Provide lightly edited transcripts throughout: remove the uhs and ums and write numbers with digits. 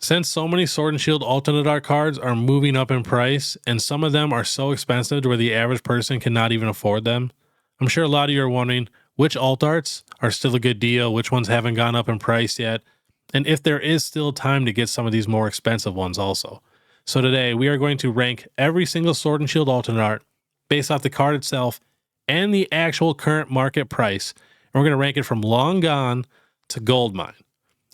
Since so many Sword and Shield alternate art cards are moving up in price, and some of them are so expensive to where the average person cannot even afford them, I'm sure a lot of you are wondering which alt arts are still a good deal, which ones haven't gone up in price yet, and if there is still time to get some of these more expensive ones also. So today we are going to rank every single Sword and Shield alternate art based off the card itself and the actual current market price. And we're going to rank it from long gone to gold mine.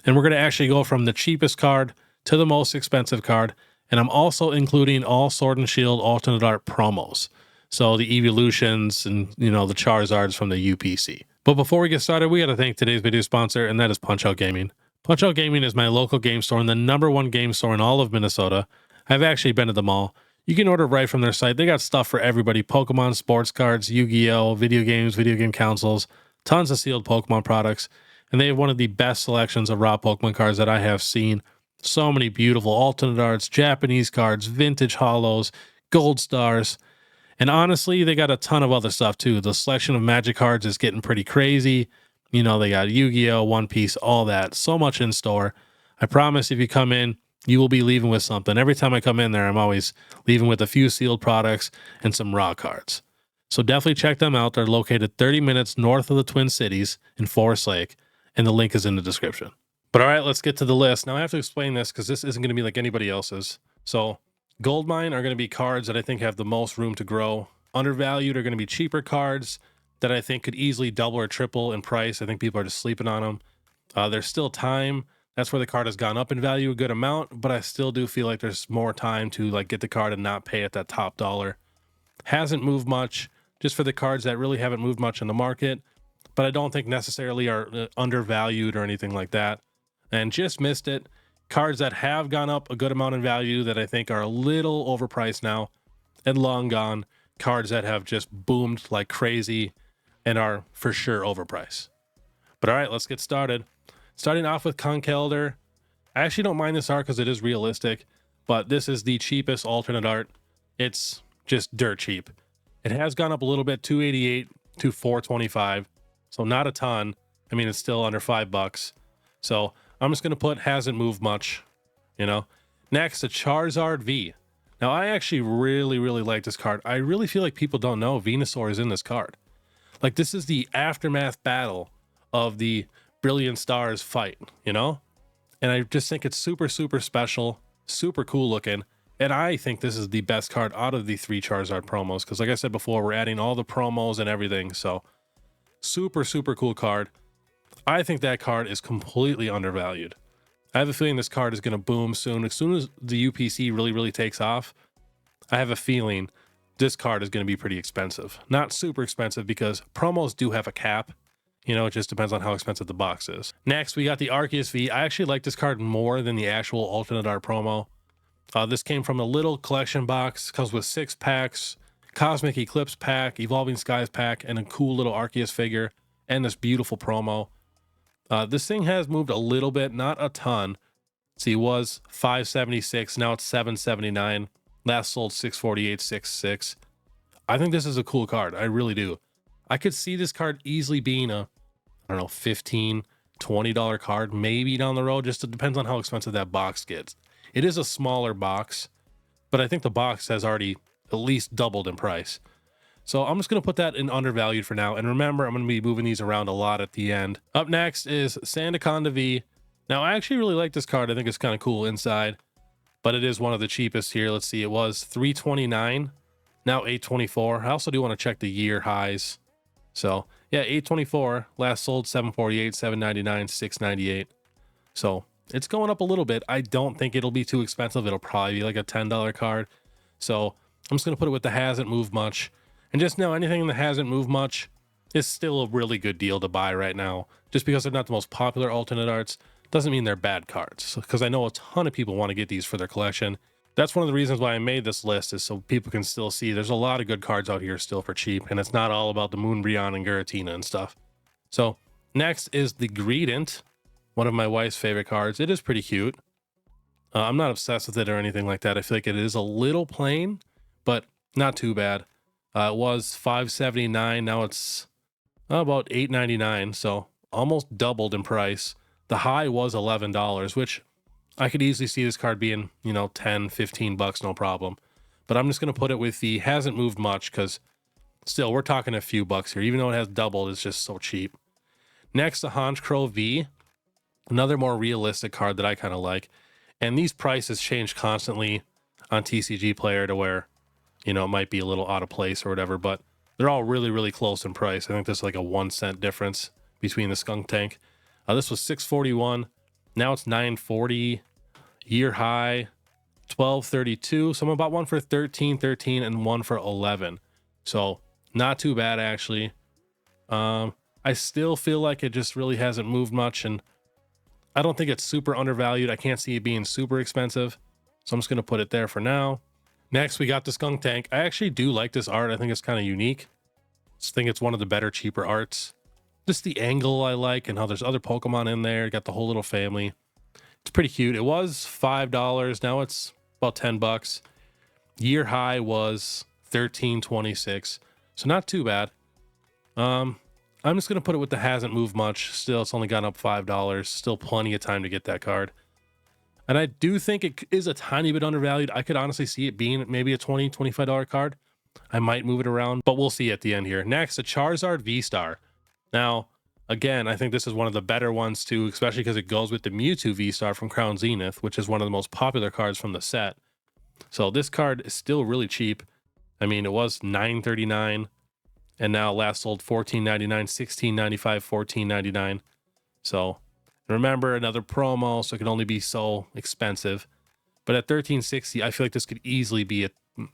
And we're going to actually go from the cheapest card to the most expensive card. And I'm also including all Sword and Shield alternate art promos. So the evolutions and, the Charizards from the UPC. But before we get started, we got to thank today's video sponsor, and that is Punch-Out Gaming. Punch-Out Gaming is my local game store and the #1 game store in all of Minnesota. I've actually been to them all. You can order right from their site. They got stuff for everybody. Pokemon, sports cards, Yu-Gi-Oh, video games, video game consoles, tons of sealed Pokemon products. And they have one of the best selections of raw Pokemon cards that I have seen. So many beautiful alternate arts, Japanese cards, vintage holos, gold stars. And honestly, they got a ton of other stuff too. The selection of Magic cards is getting pretty crazy. They got Yu-Gi-Oh, One Piece, all that. So much in store. I promise if you come in, you will be leaving with something. Every time I come in there, I'm always leaving with a few sealed products and some raw cards. So definitely check them out. They're located 30 minutes north of the Twin Cities in Forest Lake, and the link is in the description. But all right, let's get to the list. Now I have to explain this because this isn't going to be like anybody else's. So gold mine are going to be cards that I think have the most room to grow. Undervalued are going to be cheaper cards that I think could easily double or triple in price. I think people are just sleeping on them. There's still time. That's where the card has gone up in value a good amount, but I still do feel like there's more time to get the card and not pay at that top dollar. Hasn't moved much, just for the cards that really haven't moved much in the market, but I don't think necessarily are undervalued or anything like that. And just missed it. Cards that have gone up a good amount in value that I think are a little overpriced now, and long gone. Cards that have just boomed like crazy and are for sure overpriced. But all right, let's get started. Starting off with Conkeldurr. I actually don't mind this art because it is realistic, but this is the cheapest alternate art. It's just dirt cheap. It has gone up a little bit, $288 to $425, so not a ton. I mean, it's still under $5. So I'm just going to put hasn't moved much, Next, a Charizard V. Now, I actually really, really like this card. I really feel like people don't know Venusaur is in this card. This is the aftermath battle of the Brilliant Stars fight, And I just think it's super, super special, super cool looking. And I think this is the best card out of the 3 Charizard promos. Because like I said before, we're adding all the promos and everything. So super, super cool card. I think that card is completely undervalued. I have a feeling this card is going to boom soon. As soon as the UPC really, really takes off, I have a feeling this card is going to be pretty expensive. Not super expensive because promos do have a cap. It just depends on how expensive the box is. Next, we got the Arceus V. I actually like this card more than the actual alternate art promo. This came from a little collection box. Comes with 6 packs, Cosmic Eclipse pack, Evolving Skies pack, and a cool little Arceus figure, and this beautiful promo. This thing has moved a little bit, not a ton. See, it was $576, now it's $779. Last sold $648, $6.6. I think this is a cool card. I really do. I could see this card easily being a, $15, $20 card, maybe down the road. Just it depends on how expensive that box gets. It is a smaller box, but I think the box has already at least doubled in price. So I'm just going to put that in undervalued for now. And remember, I'm going to be moving these around a lot at the end. Up next is Sandaconda V. Now, I actually really like this card. I think it's kind of cool inside, but it is one of the cheapest here. Let's see. It was $329, now $824. I also do want to check the year highs. So yeah, $824, last sold $748, $799, $698. So it's going up a little bit. I don't think it'll be too expensive. It'll probably be like a $10 card. So I'm just going to put it with the hasn't moved much. And just know anything that hasn't moved much is still a really good deal to buy right now. Just because they're not the most popular alternate arts doesn't mean they're bad cards. Because I know a ton of people want to get these for their collection. That's one of the reasons why I made this list, is so people can still see there's a lot of good cards out here still for cheap, and it's not all about the Moonbreon and Giratina and stuff. So next is the Greedent, one of my wife's favorite cards. It is pretty cute. I'm not obsessed with it or anything like that. I feel like it is a little plain, but not too bad. It was $579. Now it's about $8.99, so almost doubled in price. The high was $11, which I could easily see this card being, 10, 15 bucks, no problem. But I'm just going to put it with the hasn't moved much because still we're talking a few bucks here. Even though it has doubled, it's just so cheap. Next, the Honchkrow V, another more realistic card that I kind of like. And these prices change constantly on TCG Player to where, it might be a little out of place or whatever, but they're all really, really close in price. I think there's like a 1 cent difference between the Skunk Tank. This was $641. Now it's $940. Year high, $1232. So I'm about one for $13.13 and one for $11. So not too bad, actually. I still feel like it just really hasn't moved much, and I don't think it's super undervalued. I can't see it being super expensive, so I'm just going to put it there for now. Next, we got the Skunk Tank. I actually do like this art. I think it's kind of unique. I think it's one of the better, cheaper arts. Just the angle I like, and how there's other Pokemon in there. Got the whole little family. It's pretty cute. It was $5. Now it's about 10 bucks. Year high was $13.26. So not too bad. I'm just going to put it with the hasn't moved much. Still, it's only gone up $5. Still plenty of time to get that card. And I do think it is a tiny bit undervalued. I could honestly see it being maybe a $20, $25 card. I might move it around, but we'll see at the end here. Next, a Charizard V-Star. Now, again, I think this is one of the better ones too, especially because it goes with the Mewtwo V-Star from Crown Zenith, which is one of the most popular cards from the set. So this card is still really cheap. I mean, it was $9.39, and now last sold $14.99, $16.95, $14.99. So remember, another promo, so it can only be so expensive. But at $13.60, I feel like this could easily be a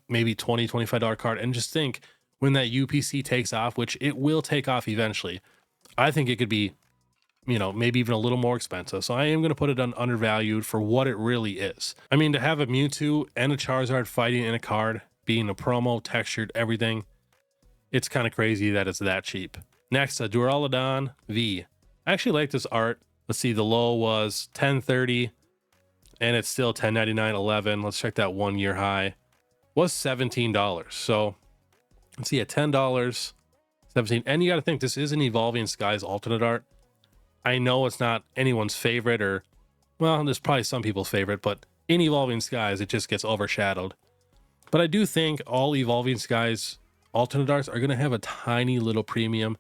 maybe $20, $25 card. And just think, when that UPC takes off, which it will take off eventually, I think it could be, maybe even a little more expensive. So I am going to put it on undervalued for what it really is. I mean, to have a Mewtwo and a Charizard fighting in a card, being a promo, textured, everything, it's kind of crazy that it's that cheap. Next, a Duraludon V. I actually like this art. Let's see, the low was $10.30, and it's still $10.99, $11. Let's check that 1 year high. Was $17. So let's see, at $10, 17. And you got to think, this is an Evolving Skies alternate art. I know it's not anyone's favorite, or, well, there's probably some people's favorite, but in Evolving Skies, it just gets overshadowed. But I do think all Evolving Skies alternate arts are going to have a tiny little premium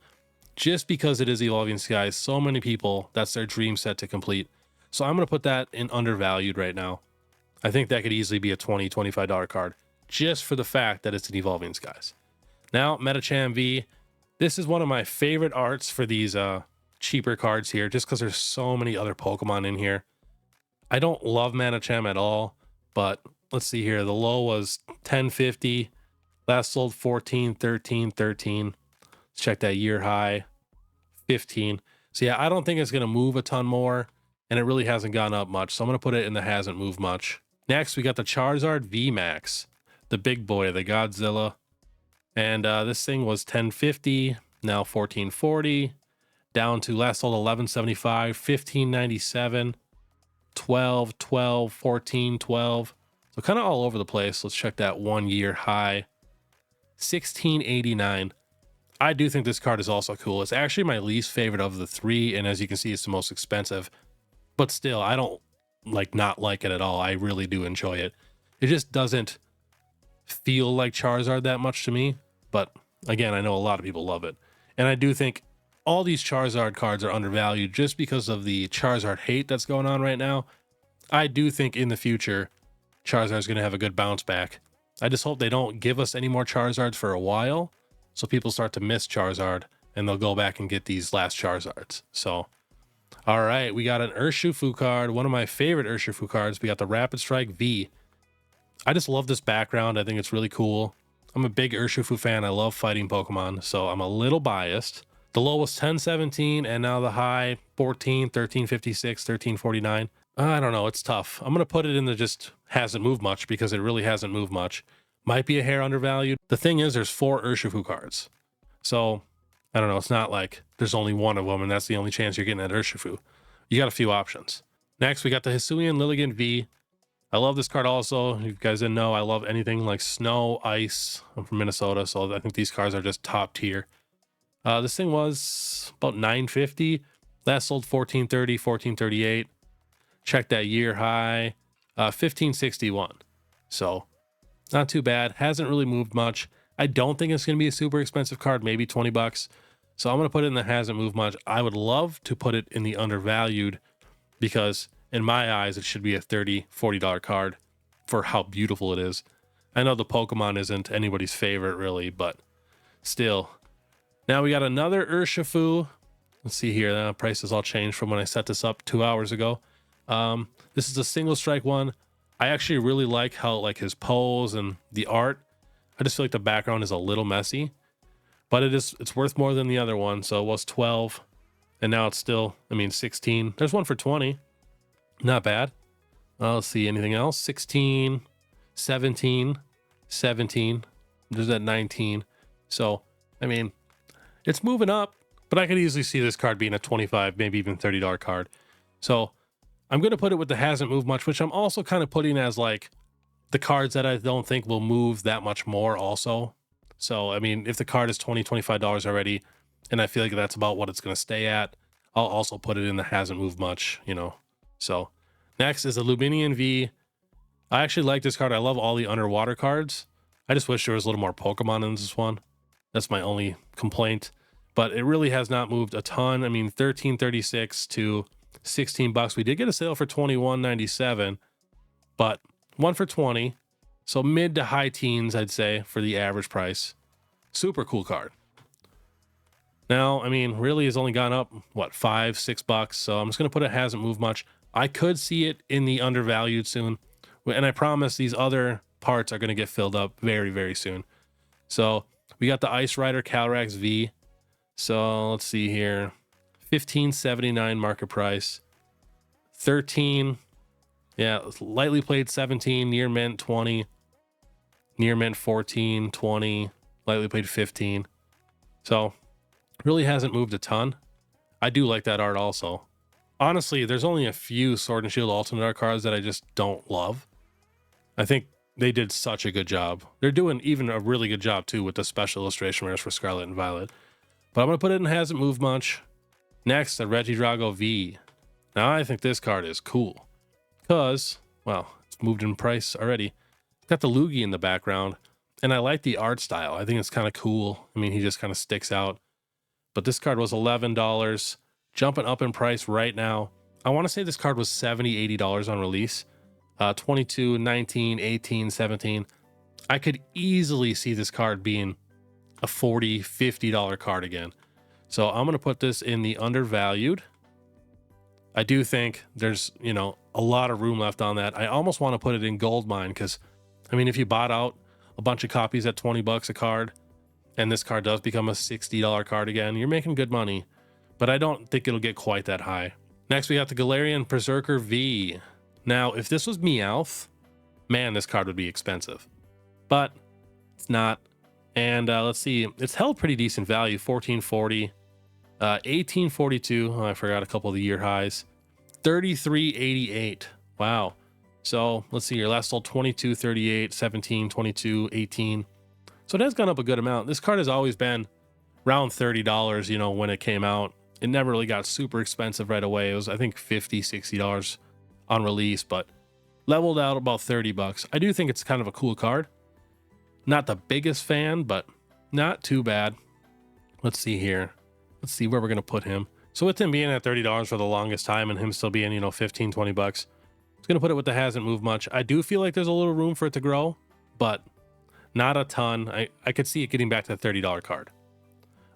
just because it is Evolving Skies. So many people, that's their dream set to complete. So I'm going to put that in undervalued right now. I think that could easily be a $20, $25 card just for the fact that it's an Evolving Skies. Now, Medicham V. This is one of my favorite arts for these cheaper cards here, just because there's so many other Pokemon in here. I don't love Medicham at all, but let's see here. The low was $10.50. Last sold $14, $13, $13. Let's check that year high, $15. So yeah, I don't think it's going to move a ton more, and it really hasn't gone up much. So I'm going to put it in the hasn't moved much. Next, we got the Charizard VMAX, the big boy, the Godzilla. And this thing was $10.50, now $14.40, down to last sold $11.75, $15.97, $12, $12, $14, $12. So kind of all over the place. Let's check that 1 year high, $16.89. I do think this card is also cool. It's actually my least favorite of the three, and as you can see, it's the most expensive. But still, I don't not like it at all. I really do enjoy it. It just doesn't feel like Charizard that much to me, but again, I know a lot of people love it. And I do think all these Charizard cards are undervalued just because of the Charizard hate that's going on right now. I do think in the future, Charizard's going to have a good bounce back. I just hope they don't give us any more Charizards for a while, so people start to miss Charizard, and they'll go back and get these last Charizards. So, all right, we got an Urshifu card, one of my favorite Urshifu cards. We got the Rapid Strike V. I just love this background. I think it's really cool. I'm a big Urshifu fan. I love fighting Pokemon, so I'm a little biased. The low was $10.17, and now the high $14, $13.56, $13.49. I don't know. It's tough. I'm going to put it in the just hasn't moved much because it really hasn't moved much. Might be a hair undervalued. The thing is, there's 4 Urshifu cards. So, I don't know. It's not like there's only one of them, and that's the only chance you're getting at Urshifu. You got a few options. Next, we got the Hisuian Lilligant V. I love this card also. If you guys didn't know, I love anything like snow, ice. I'm from Minnesota, so I think these cards are just top tier. This thing was about $9.50. Last sold $14.30, $14.38. Check that year high, 1561. So not too bad. Hasn't really moved much. I don't think it's going to be a super expensive card, maybe 20 bucks. So I'm going to put it in the hasn't moved much. I would love to put it in the undervalued because in my eyes, it should be a $30, $40 card for how beautiful it is. I know the Pokemon isn't anybody's favorite really, but still. Now we got another Urshifu. Let's see here. The prices all changed from when I set this up 2 hours ago. This is a single strike one. I actually really like how like his pose and the art. I just feel like the background is a little messy, but it's worth more than the other one. So it was 12 and now it's still, 16. There's one for 20. Not bad. Let's see anything else. 16, 17, 17. There's that 19. So, it's moving up, but I could easily see this card being a 25, maybe even $30 card. So I'm going to put it with the hasn't moved much, which I'm also kind of putting as like the cards that I don't think will move that much more also. So, if the card is $20, $25 already, and I feel like that's about what it's going to stay at, I'll also put it in the hasn't moved much, So next is a Luminion V. I actually like this card. I love all the underwater cards. I just wish there was a little more Pokemon in this one. That's my only complaint, but it really has not moved a ton. $13.36 to $16. We did get a sale for $21.97, but one for 20. So mid to high teens, I'd say, for the average price. Super cool card. Now, really has only gone up, what, $5, $6. So I'm just going to put it hasn't moved much. I could see it in the undervalued soon. And I promise these other parts are going to get filled up very, very soon. So we got the Ice Rider Calyrex V. So let's see here. $15.79 market price. 13. Yeah, lightly played 17. Near mint 20. Near mint 14, 20. Lightly played 15. So really hasn't moved a ton. I do like that art also. Honestly, there's only a few Sword and Shield alternate art cards that I just don't love. I think they did such a good job. They're doing even a really good job too with the special illustration rares for Scarlet and Violet. But I'm going to put it in hasn't moved much. Next, the Regidrago V. Now I think this card is cool because, well, it's moved in price already. It's got the Lugia in the background and I like the art style. I think it's kind of cool. He just kind of sticks out. But this card was $11, jumping up in price right now. I want to say this card was $70, $80 on release. 22, 19, 18, 17. I could easily see this card being a $40, $50 card again. So I'm going to put this in the undervalued. I do think there's, a lot of room left on that. I almost want to put it in gold mine because, if you bought out a bunch of copies at $20 a card, and this card does become a $60 card again, you're making good money. But I don't think it'll get quite that high. Next, we got the Galarian Berserker V. Now, if this was Meowth, man, this card would be expensive. But it's not. And let's see, it's held pretty decent value, $14.40, $18.42. Oh, I forgot a couple of the year highs. $33.88. Wow. So let's see here. Last sold $22.38, $17, $22, $18. So it has gone up a good amount. This card has always been around $30, when it came out. It never really got super expensive right away. It was, I think, $50, $60 on release, but leveled out about $30. I do think it's kind of a cool card. Not the biggest fan, but not too bad. Let's see here. Let's see where we're going to put him. So with him being at $30 for the longest time and him still being, $15, $20, it's going to put it with the hasn't moved much. I do feel like there's a little room for it to grow, but not a ton. I could see it getting back to the $30 card.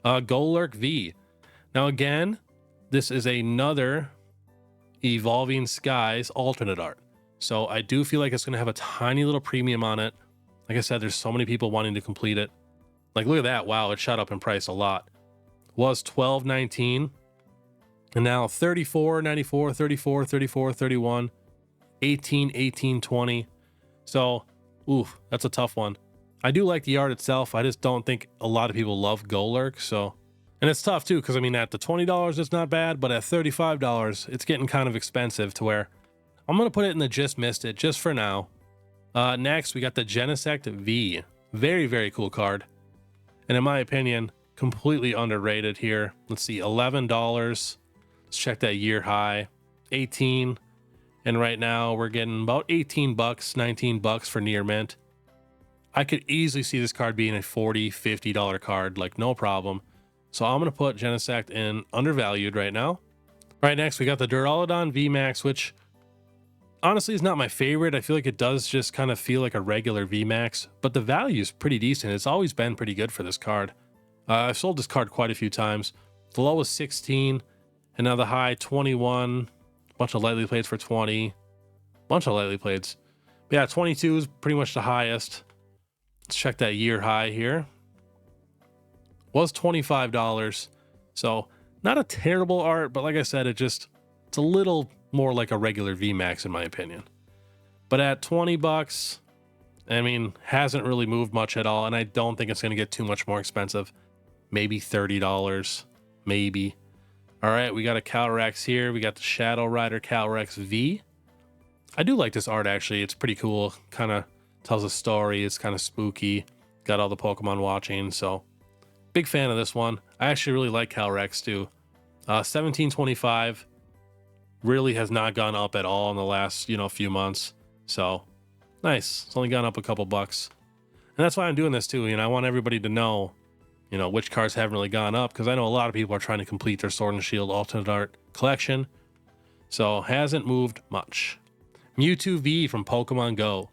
Golurk V. Now again, this is another Evolving Skies alternate art. So I do feel like it's going to have a tiny little premium on it. Like I said, there's so many people wanting to complete it. Like, look at that. Wow, it shot up in price a lot. Was $12.19 and now $34.94, $34, $34, $31, $18, $18, $20. So, oof, that's a tough one. I do like the art itself. I just don't think a lot of people love Golurk. So, and it's tough too, because at the $20, it's not bad, but at $35, it's getting kind of expensive to where I'm going to put it in the just missed it just for now. Next, we got the Genesect V. Very, very cool card. And in my opinion, completely underrated here. Let's see, $11. Let's check that year high. 18. And right now we're getting about 18 bucks, 19 bucks for near mint. I could easily see this card being a $40, $50 card, like no problem. So I'm going to put Genesect in undervalued right now. All right, next we got the Duraludon VMAX, which honestly is not my favorite. I feel like it does just kind of feel like a regular VMAX, but the value is pretty decent. It's always been pretty good for this card. I've sold this card quite a few times. The low was 16, and now the high 21. Bunch of lightly plates for 20. Bunch of lightly plates. But yeah, 22 is pretty much the highest. Let's check that year high here. Was $25. So not a terrible art, but like I said, it's a little more like a regular VMAX in my opinion. But at 20 bucks, I mean, hasn't really moved much at all, and I don't think it's going to get too much more expensive. Maybe $30, maybe. All right, we got a Calyrex here. We got the Shadow Rider Calyrex V. I do like this art, actually. It's pretty cool. Kind of tells a story. It's kind of spooky. Got all the Pokemon watching, so big fan of this one. I actually really like Calyrex, too. 1725 really has not gone up at all in the last, few months. So, nice. It's only gone up a couple bucks. And that's why I'm doing this, too. I want everybody to know which cards haven't really gone up, because I know a lot of people are trying to complete their Sword and Shield alternate art collection. So hasn't moved much. Mewtwo V from Pokemon Go.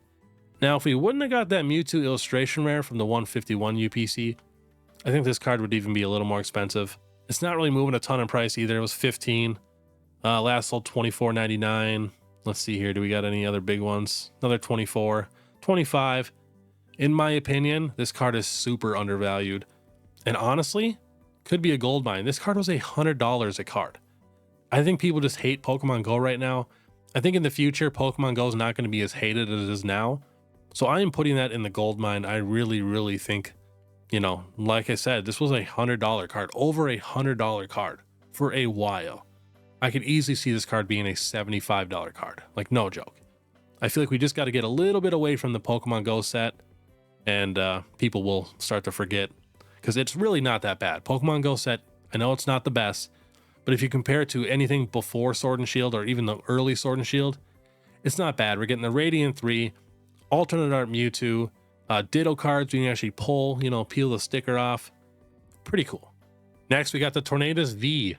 Now, if we wouldn't have got that Mewtwo illustration rare from the 151 UPC, I think this card would even be a little more expensive. It's not really moving a ton in price either. It was 15. Last sold $24.99. Let's see here. Do we got any other big ones? Another 24, 25. In my opinion, this card is super undervalued. And honestly, could be a gold mine. This card was $100 a card. I think people just hate Pokemon Go right now. I think in the future, Pokemon Go is not going to be as hated as it is now. So I am putting that in the gold mine. I really, really think, like I said, this was $100 card, over $100 card for a while. I could easily see this card being a $75 card. Like, no joke. I feel like we just got to get a little bit away from the Pokemon Go set, and people will start to forget, because it's really not that bad. Pokemon Go set, I know it's not the best, but if you compare it to anything before Sword and Shield or even the early Sword and Shield, it's not bad. We're getting the Radiant 3, alternate art Mewtwo, Ditto cards we can actually pull, peel the sticker off. Pretty cool. Next, we got the Tornadus V.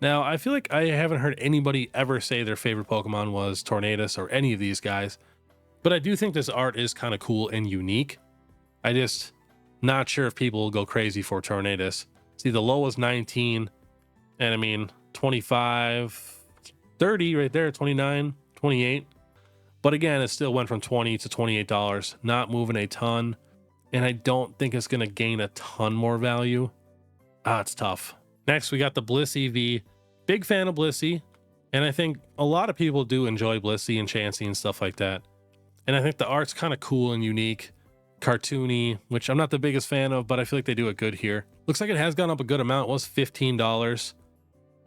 Now, I feel like I haven't heard anybody ever say their favorite Pokemon was Tornadus or any of these guys, but I do think this art is kind of cool and unique. I just not sure if people will go crazy for Tornadus. See, the low was 19, and I mean, 25, 30 right there, 29, 28. But again, it still went from $20 to $28, not moving a ton, and I don't think it's going to gain a ton more value. It's tough. Next, we got the Blissey V. Big fan of Blissey, and I think a lot of people do enjoy Blissey and Chansey and stuff like that. And I think the art's kind of cool and unique, cartoony, which I'm not the biggest fan of, but I feel like they do it good here. Looks like it has gone up a good amount. It was $15.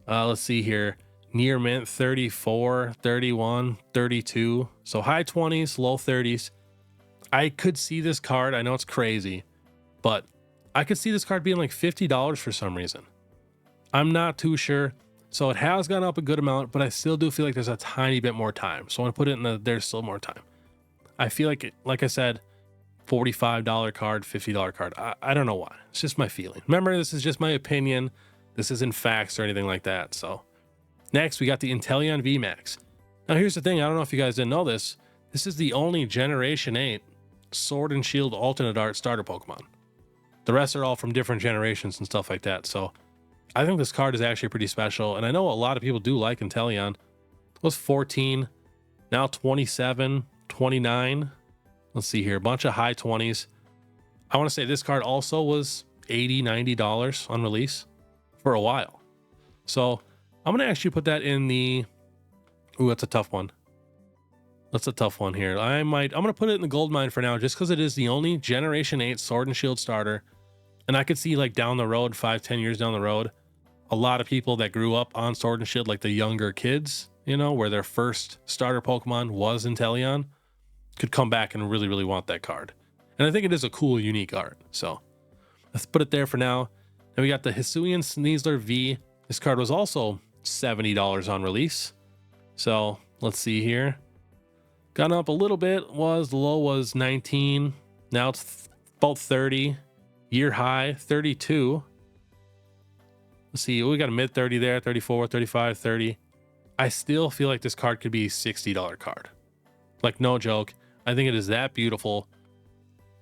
Let's see here. Near mint, 34, 31, 32. So high 20s, low 30s. I could see this card. I know it's crazy, but I could see this card being like $50 for some reason. I'm not too sure. So it has gone up a good amount, but I still do feel like there's a tiny bit more time. So I want to put it in there's still more time. I feel like I said, $45 card, $50 card. I don't know why. It's just my feeling. Remember, this is just my opinion. This isn't facts or anything like that. So next, we got the Inteleon VMAX. Now, here's the thing. I don't know if you guys didn't know this. This is the only Generation 8 Sword and Shield alternate art starter Pokemon. The rest are all from different generations and stuff like that. So I think this card is actually pretty special. And I know a lot of people do like Inteleon. It was 14, now 27, 29. Let's see here. A bunch of high 20s. I want to say this card also was $80, $90 on release for a while. So I'm going to actually put that in the... Ooh, that's a tough one. That's a tough one here. I'm going to put it in the gold mine for now, just because it is the only Generation 8 Sword and Shield starter. And I could see like down the road, 5-10 years down the road, a lot of people that grew up on Sword and Shield, like the younger kids, where their first starter Pokemon was Inteleon, could come back and really, really want that card. And I think it is a cool, unique art. So let's put it there for now. And we got the Hisuian Sneasler V. This card was also $70 on release. So Let's see here. Gone up a little bit. The low was 19. Now it's about 30. Year high 32. Let's see. We got a mid 30 there. 34, 35, 30. I still feel like this card could be a $60 card. Like, no joke. I think it is that beautiful.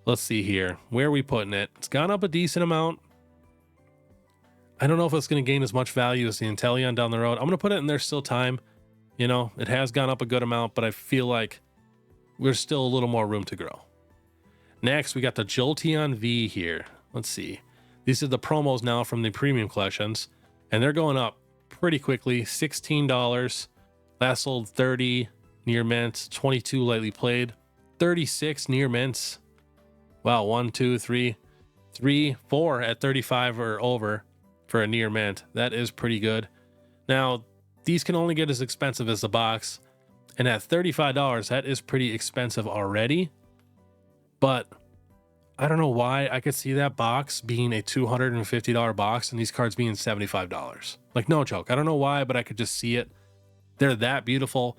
Let's see here. Where are we putting it? It's gone up a decent amount. I don't know if it's going to gain as much value as the Inteleon down the road. I'm going to put it in There's Still Time. You know, it has gone up a good amount, but I feel like there's still a little more room to grow. Next, we got the Jolteon V here. Let's see. These are the promos now from the premium collections, and they're going up pretty quickly. $16. Last sold 30 near mint, 22 lightly played, 36 near mints. Wow, 1, 2, 3, 4 at 35 or over for a near mint. That is pretty good. Now, these can only get as expensive as the box, and at $35, that is pretty expensive already. But I don't know why I could see that box being a $250 box and these cards being $75. Like, no joke. I don't know why, but I could just see it. They're that beautiful.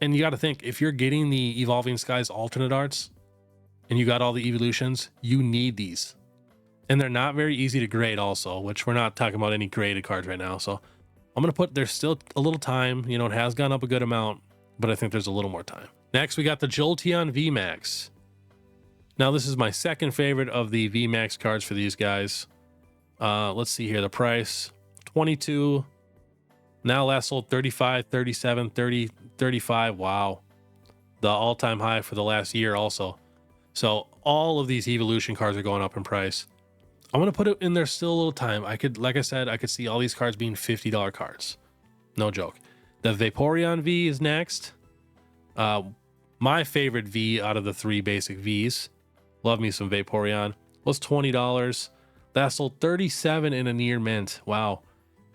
And you got to think, if you're getting the Evolving Skies alternate arts and you got all the evolutions, you need these. And they're not very easy to grade also, which we're not talking about any graded cards right now. So I'm going to put, there's still a little time. You know, it has gone up a good amount, but I think there's a little more time. Next, we got the Jolteon VMAX. Now, this is my second favorite of the VMAX cards for these guys. Let's see here. The price, 22. Now last sold 35, 37, 30, 35. Wow. The all-time high for the last year also. So all of these evolution cards are going up in price. I'm going to put it in There's Still a Little Time. I could, like I said, I could see all these cards being $50 cards. No joke. The Vaporeon V is next. My favorite V out of the 3 basic Vs. Love me some Vaporeon. Was $20. That sold 37 in a near mint. Wow.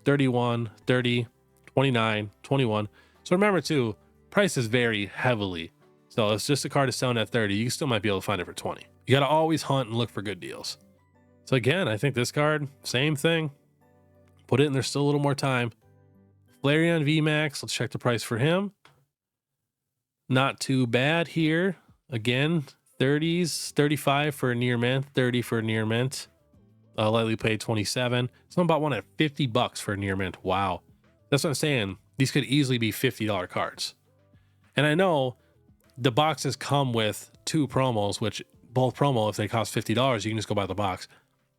31, 30, 29, 21. So remember too, prices vary heavily. So it's just a card is selling at 30. You still might be able to find it for 20. You got to always hunt and look for good deals. So again, I think this card, same thing. Put it in There's Still a Little More Time. Flareon VMAX. Let's check the price for him. Not too bad here. Again, 30s, 35 for a near mint, 30 for a near mint. Lightly paid 27. Someone bought one at $50 for a near mint. Wow. That's what I'm saying. These could easily be $50 cards. And I know the boxes come with 2 promos, which both promo, if they cost $50, you can just go buy the box.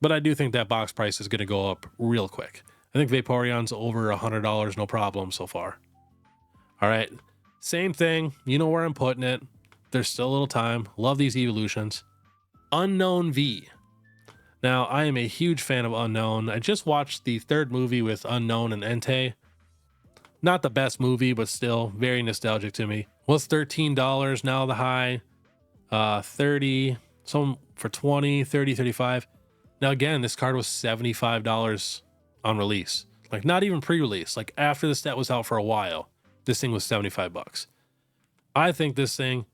But I do think that box price is going to go up real quick. I think Vaporeon's over $100, no problem so far. All right. Same thing. You know where I'm putting it. There's still a little time. Love these evolutions. Unknown V. Now, I am a huge fan of Unknown. I just watched the 3rd movie with Unknown and Entei. Not the best movie, but still very nostalgic to me. Was $13, now the high. 30, some for 20, 30, 35. Now again, this card was $75 on release. Like, not even pre-release. Like, after the set was out for a while, this thing was $75. I think this thing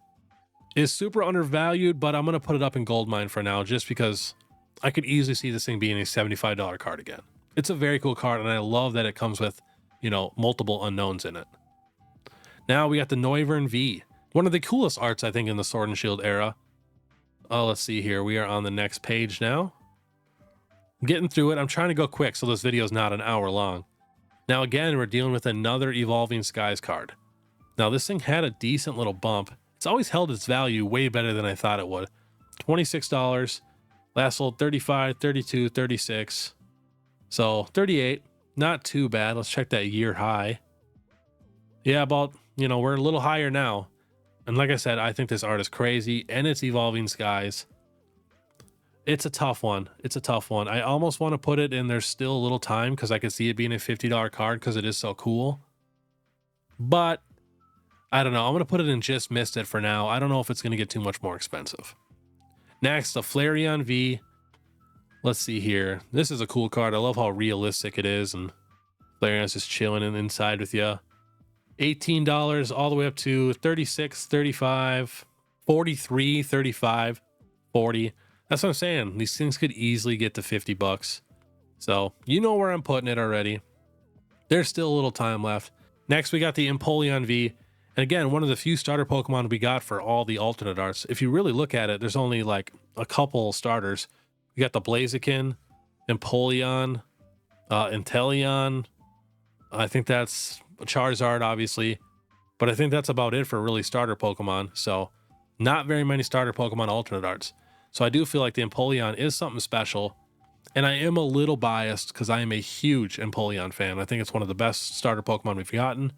is super undervalued, but I'm going to put it up in Goldmine for now just because I could easily see this thing being a $75 card again. It's a very cool card, and I love that it comes with, you know, multiple unknowns in it. Now we got the Noivern V. One of the coolest arts, I think, in the Sword and Shield era. Oh, let's see here. We are on the next page now. I'm getting through it. I'm trying to go quick so this video is not an hour long. Now, again, we're dealing with another Evolving Skies card. Now, this thing had a decent little bump. It's always held its value way better than I thought it would. $26. Last sold 35, 32, 36. So 38. Not too bad. Let's check that year high. Yeah, about, you know, we're a little higher now. And like I said, I think this art is crazy, and it's Evolving Skies. It's a tough one. It's a tough one. I almost want to put it in There's Still a Little Time because I could see it being a $50 card because it is so cool. But I don't know. I'm going to put it in Just Missed It for now. I don't know if it's going to get too much more expensive. Next, the Flareon V. Let's see here. This is a cool card. I love how realistic it is, and Flareon's just chilling inside with you. $18 all the way up to 36, 35, 43, 35, 40. That's what I'm saying. These things could easily get to $50. So you know where I'm putting it already. There's still a little time left. Next, we got the Empoleon V. And again, one of the few starter Pokemon we got for all the alternate arts. If you really look at it, there's only like a couple starters. We got the Blaziken, Empoleon, Inteleon. I think that's Charizard, obviously. But I think that's about it for really starter Pokemon. So not very many starter Pokemon alternate arts. So I do feel like the Empoleon is something special. And I am a little biased because I am a huge Empoleon fan. I think it's one of the best starter Pokemon we've gotten.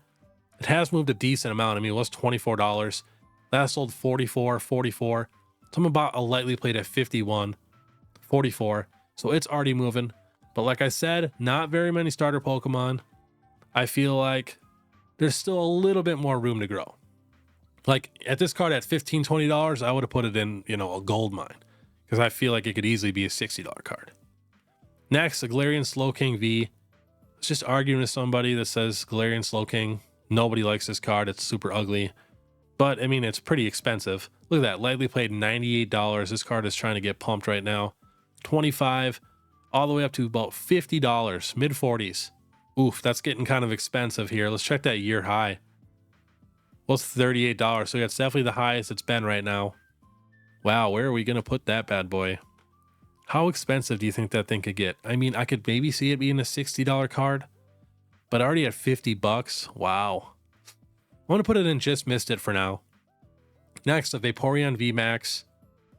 It has moved a decent amount. I mean, it was $24. Last sold 44, 44. So I'm about a lightly played at 51, 44. So it's already moving. But like I said, not very many starter Pokemon. I feel like there's still a little bit more room to grow. Like at this card at $15, $20, I would have put it in, a gold mine. Because I feel like it could easily be a $60 card. Next, the Galarian Slowking V. I was just arguing with somebody that says Galarian Slowking. Nobody likes this card. It's super ugly. But, I mean, it's pretty expensive. Look at that. Lightly played $98. This card is trying to get pumped right now. $25 all the way up to about $50. Mid-40s. Oof, that's getting kind of expensive here. Let's check that year high. Well, it's $38. So that's definitely the highest it's been right now. Wow, where are we going to put that bad boy? How expensive do you think that thing could get? I mean, I could maybe see it being a $60 card, but already at $50. Wow. I'm going to put it in just missed it for now. Next, a Vaporeon VMAX.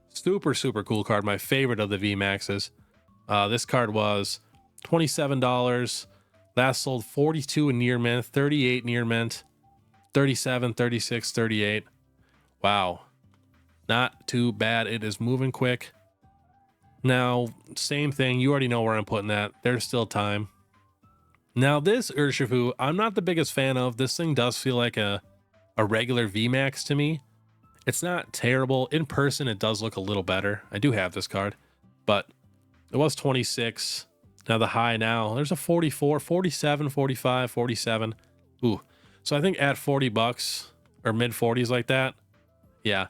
Super, super cool card. My favorite of the VMAXs. This card was $27. Last sold 42 in near mint, 38 near mint, 37, 36, 38. Wow. Not too bad. It is moving quick. Now, same thing. You already know where I'm putting that. There's still time. Now, this Urshifu, I'm not the biggest fan of. This thing does feel like a regular VMAX to me. It's not terrible. In person, it does look a little better. I do have this card, but it was 26. Now, the high now, there's a 44, 47, 45, 47. Ooh. So I think at $40 or mid 40s like that, yeah,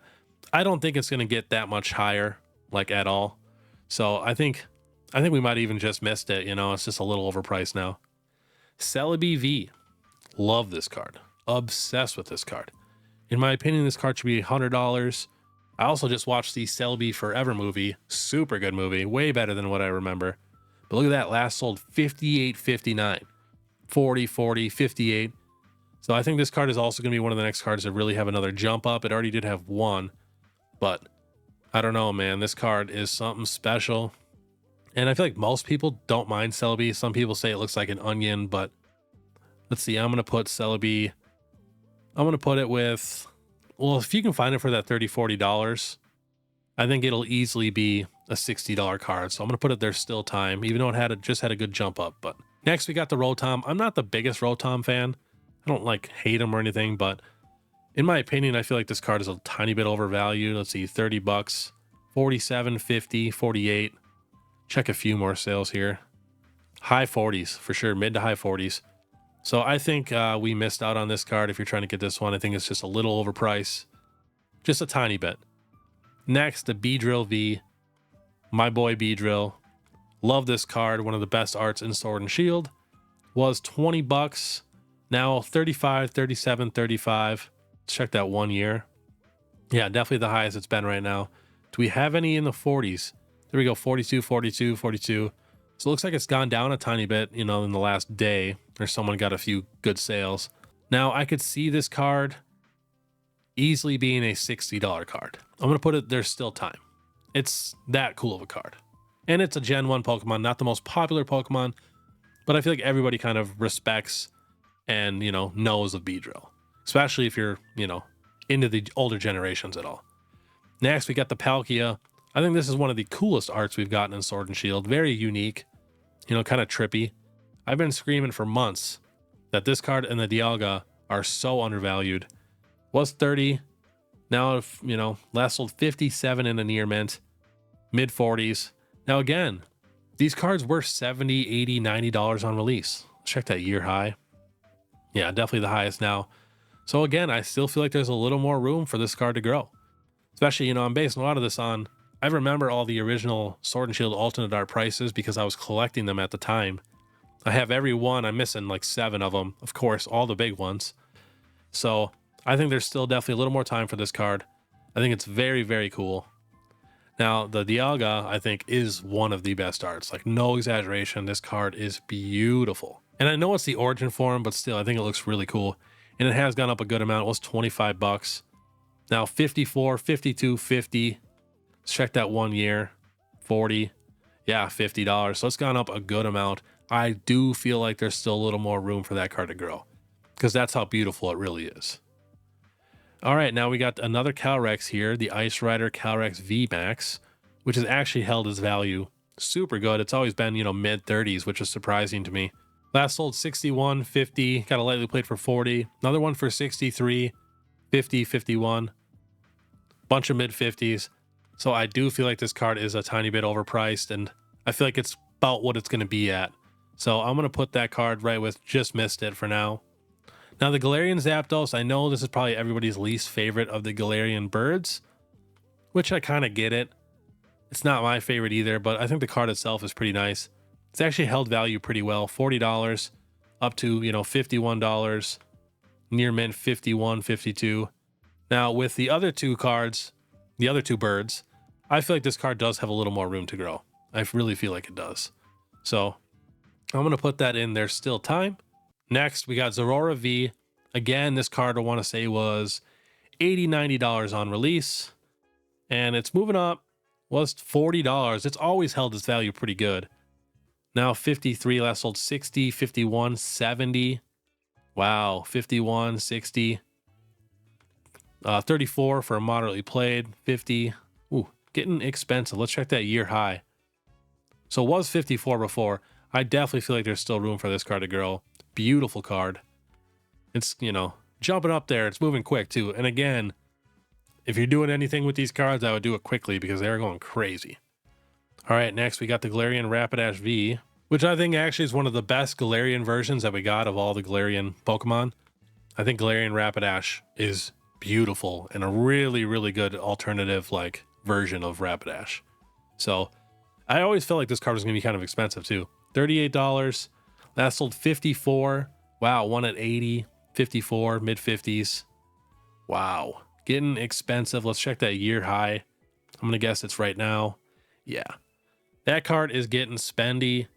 I don't think it's going to get that much higher, like at all. So I think we might even just missed it. It's just a little overpriced now. Celebi V. Love this card. Obsessed with this card. In my opinion, this card should be $100. I also just watched the Celebi Forever movie. Super good movie. Way better than what I remember. But look at that. Last sold $58.59. 40, 40, 58. So I think this card is also going to be one of the next cards to really have another jump up. It already did have one. But I don't know, man. This card is something special. And I feel like most people don't mind Celebi. Some people say it looks like an onion, but let's see. I'm going to put Celebi. I'm going to put it with, well, if you can find it for that $30, $40, I think it'll easily be a $60 card. So I'm going to put it there still time, even though it just had a good jump up. But next we got the Rotom. I'm not the biggest Rotom fan. I don't like hate him or anything, but in my opinion, I feel like this card is a tiny bit overvalued. Let's see, $30, 47, 50, 48. Check a few more sales here. High 40s for sure, mid to high 40s. So I think we missed out on this card. If you're trying to get this one, I think it's just a little overpriced, just a tiny bit. Next, the Beedrill V. My boy Beedrill. Love this card. One of the best arts in Sword and Shield. Was $20. Now 35, 37, 35. Let's check that 1 year. Yeah, definitely the highest it's been right now. Do we have any in the 40s? There we go, 42, 42, 42. So it looks like it's gone down a tiny bit, in the last day, or someone got a few good sales. Now, I could see this card easily being a $60 card. I'm going to put it, there's still time. It's that cool of a card. And it's a Gen 1 Pokemon, not the most popular Pokemon, but I feel like everybody kind of respects and, knows of Beedrill. Especially if you're, into the older generations at all. Next, we got the Palkia. I think this is one of the coolest arts we've gotten in Sword and Shield. Very unique, kind of trippy. I've been screaming for months that this card and the Dialga are so undervalued. Was 30. Now, last sold 57 in a near mint, mid 40s. Now again, these cards were $70, $80, $90 on release. Check that year high. Yeah, definitely the highest now. So again, I still feel like there's a little more room for this card to grow. Especially, I'm basing a lot of this on, I remember all the original Sword and Shield alternate art prices because I was collecting them at the time. I have every one. I'm missing like 7 of them. Of course, all the big ones. So I think there's still definitely a little more time for this card. I think it's very, very cool. Now, the Dialga, I think, is one of the best arts. Like, no exaggeration, this card is beautiful. And I know it's the origin form, but still, I think it looks really cool. And it has gone up a good amount. It was 25 bucks. Now, 54, 52, 50. Let's check that 1 year. 40. Yeah, $50. So it's gone up a good amount. I do feel like there's still a little more room for that card to grow, because that's how beautiful it really is. All right, now we got another Calyrex here, the Ice Rider Calyrex VMAX, which has actually held its value super good. It's always been, mid 30s, which is surprising to me. Last sold 61, 50, got a lightly played for 40, another one for 63, 50, 51, bunch of mid 50s. So I do feel like this card is a tiny bit overpriced, and I feel like it's about what it's going to be at. So I'm going to put that card right with Just Missed It for now. Now, the Galarian Zapdos, I know this is probably everybody's least favorite of the Galarian birds, which I kind of get it. It's not my favorite either, but I think the card itself is pretty nice. It's actually held value pretty well, $40 up to, $51, near mint 51, 52. Now, with the other two cards, the other two birds, I feel like this card does have a little more room to grow. I really feel like it does. So I'm going to put that in. There's still time. Next, we got Zorora V. Again, this card I want to say was $80, $90 on release. And it's moving up. Was $40. It's always held its value pretty good. Now 53, last sold 60, 51, 70. Wow, 51, 60. 34 for a moderately played, 50. Ooh, getting expensive. Let's check that year high. So it was 54 before. I definitely feel like there's still room for this card to grow. Beautiful card. It's, jumping up there. It's moving quick too. And again, if you're doing anything with these cards, I would do it quickly because they're going crazy. All right, next we got the Galarian Rapidash V, which I think actually is one of the best Galarian versions that we got of all the Galarian Pokemon. I think Galarian Rapidash is beautiful and a really, really good alternative version of Rapidash. So I always felt like this card was going to be kind of expensive too. $38. Last sold 54. Wow, one at 80, 54, mid 50s. Wow, getting expensive. Let's check that year high. I'm going to guess it's right now. Yeah, that card is getting spendy.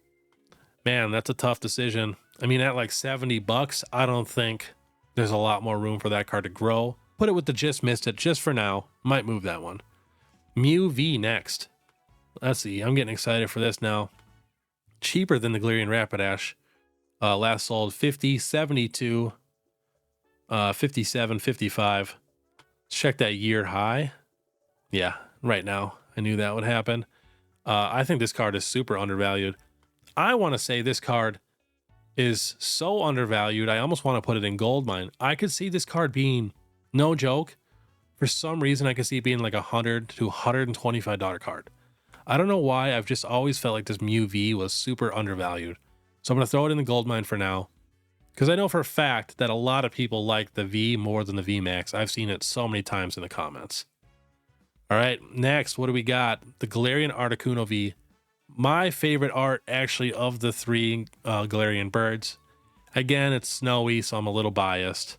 Man, that's a tough decision. I mean, at like $70, I don't think there's a lot more room for that card to grow. Put it with the Just Missed It just for now. Might move that one. Mew V next. Let's see. I'm getting excited for this now. Cheaper than the Galarian Rapidash. Last sold 50, 72, 57, 55. Let's check that year high. Yeah, right now. I knew that would happen. I think this card is super undervalued. I want to say this card is so undervalued, I almost want to put it in Goldmine. I could see this card being, no joke, for some reason I could see it being like $100 to $125 card. I don't know why, I've just always felt like this Mew V was super undervalued. So I'm going to throw it in the Goldmine for now, because I know for a fact that a lot of people like the V more than the VMAX. I've seen it so many times in the comments. All right, next, what do we got? The Galarian Articuno V. My favorite art, actually, of the three Galarian birds. Again, it's snowy, so I'm a little biased.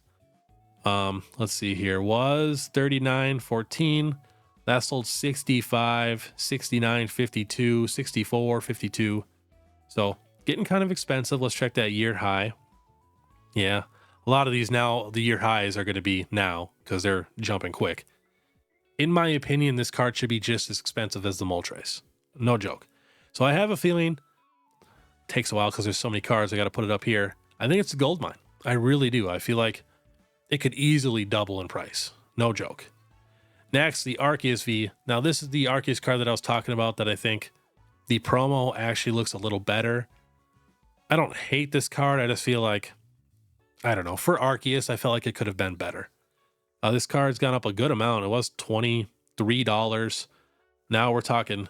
Let's see here. Was 39.14. Last sold 65, 69, 52, 64, 52. So getting kind of expensive. Let's check that year high. Yeah, a lot of these now, the year highs are going to be now because they're jumping quick. In my opinion, this card should be just as expensive as the Moltres. No joke. So I have a feeling, takes a while because there's so many cards, I got to put it up here. I think it's the Goldmine. I really do. I feel like it could easily double in price. No joke. Next, the Arceus V. Now, this is the Arceus card that I was talking about that I think the promo actually looks a little better. I don't hate this card. I just feel like, I don't know. For Arceus, I felt like it could have been better. This card's gone up a good amount. It was $23. Now we're talking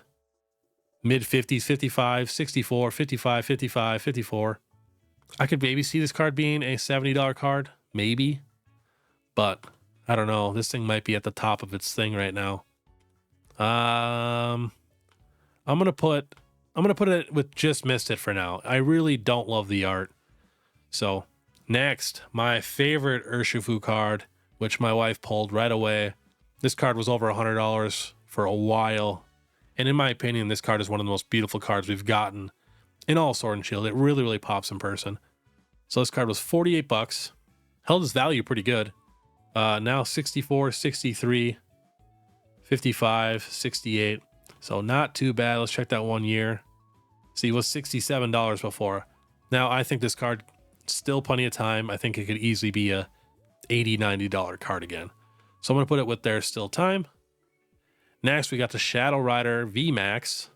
mid 50s, 55, 64, 55, 55, 54. I could maybe see this card being a $70 card, maybe. But I don't know. This thing might be at the top of its thing right now. I'm gonna put it with Just Missed It for now. I really don't love the art. So next, my favorite Urshifu card, which my wife pulled right away. This card was over $100 for a while. And in my opinion, this card is one of the most beautiful cards we've gotten in all Sword and Shield. It really, really pops in person. So this card was 48 bucks. Held its value pretty good. Now 64, 63, 55, 68. So not too bad. Let's check that 1 year. See, it was $67 before. Now I think this card, still plenty of time. I think it could easily be a $80, $90 card again. So I'm going to put it with there's still time. Next, we got the Shadow Rider VMAX.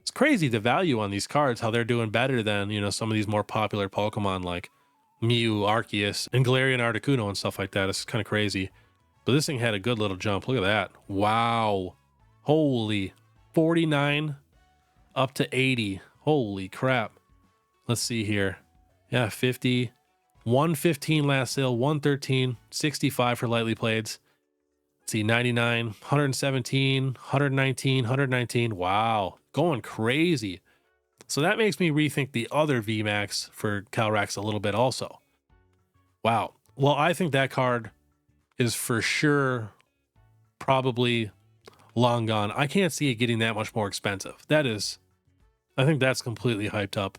It's crazy the value on these cards, how they're doing better than, you know, some of these more popular Pokemon like Mew, Arceus, and Galarian Articuno and stuff like that. It's kind of crazy. But this thing had a good little jump. Look at that. Wow. Holy. 49 up to 80. Holy crap. Let's see here. Yeah, 50. 115 last sale, 113, 65 for lightly playeds. Let's see, 99, 117, 119, 119. Wow. Going crazy. So that makes me rethink the other VMAX for Calyrex a little bit also. Wow. Well, I think that card is for sure probably long gone. I can't see it getting that much more expensive. That is, I think that's completely hyped up.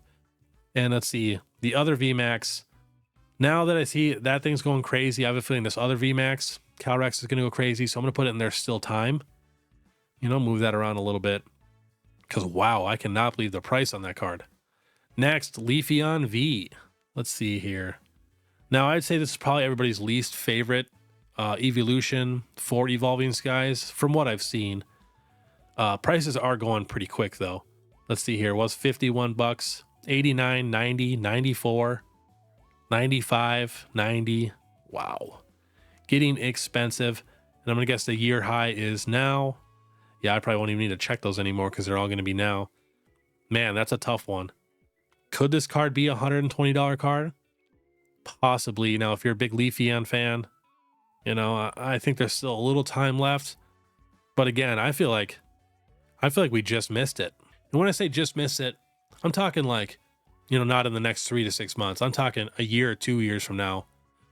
And let's see, the other VMAX, now that I see that thing's going crazy, I have a feeling this other VMAX, Calyrex, is going to go crazy. So I'm going to put it in there still time. You know, move that around a little bit. Because, wow, I cannot believe the price on that card. Next, Leafeon V. Let's see here. Now, I'd say this is probably everybody's least favorite evolution for Evolving Skies from what I've seen. Prices are going pretty quick, though. Let's see here. It was 51 bucks, 89, 90, 94, 95, 90. Wow. Getting expensive. And I'm going to guess the year high is now. Yeah, I probably won't even need to check those anymore because they're all going to be now. Man, that's a tough one. Could this card be a $120 card? Possibly. Now, if you're a big Leafeon fan, you know, I think there's still a little time left. But again, I feel like we just missed it. And when I say just missed it, I'm talking like, you know, not in the next 3 to 6 months. I'm talking a year or 2 years from now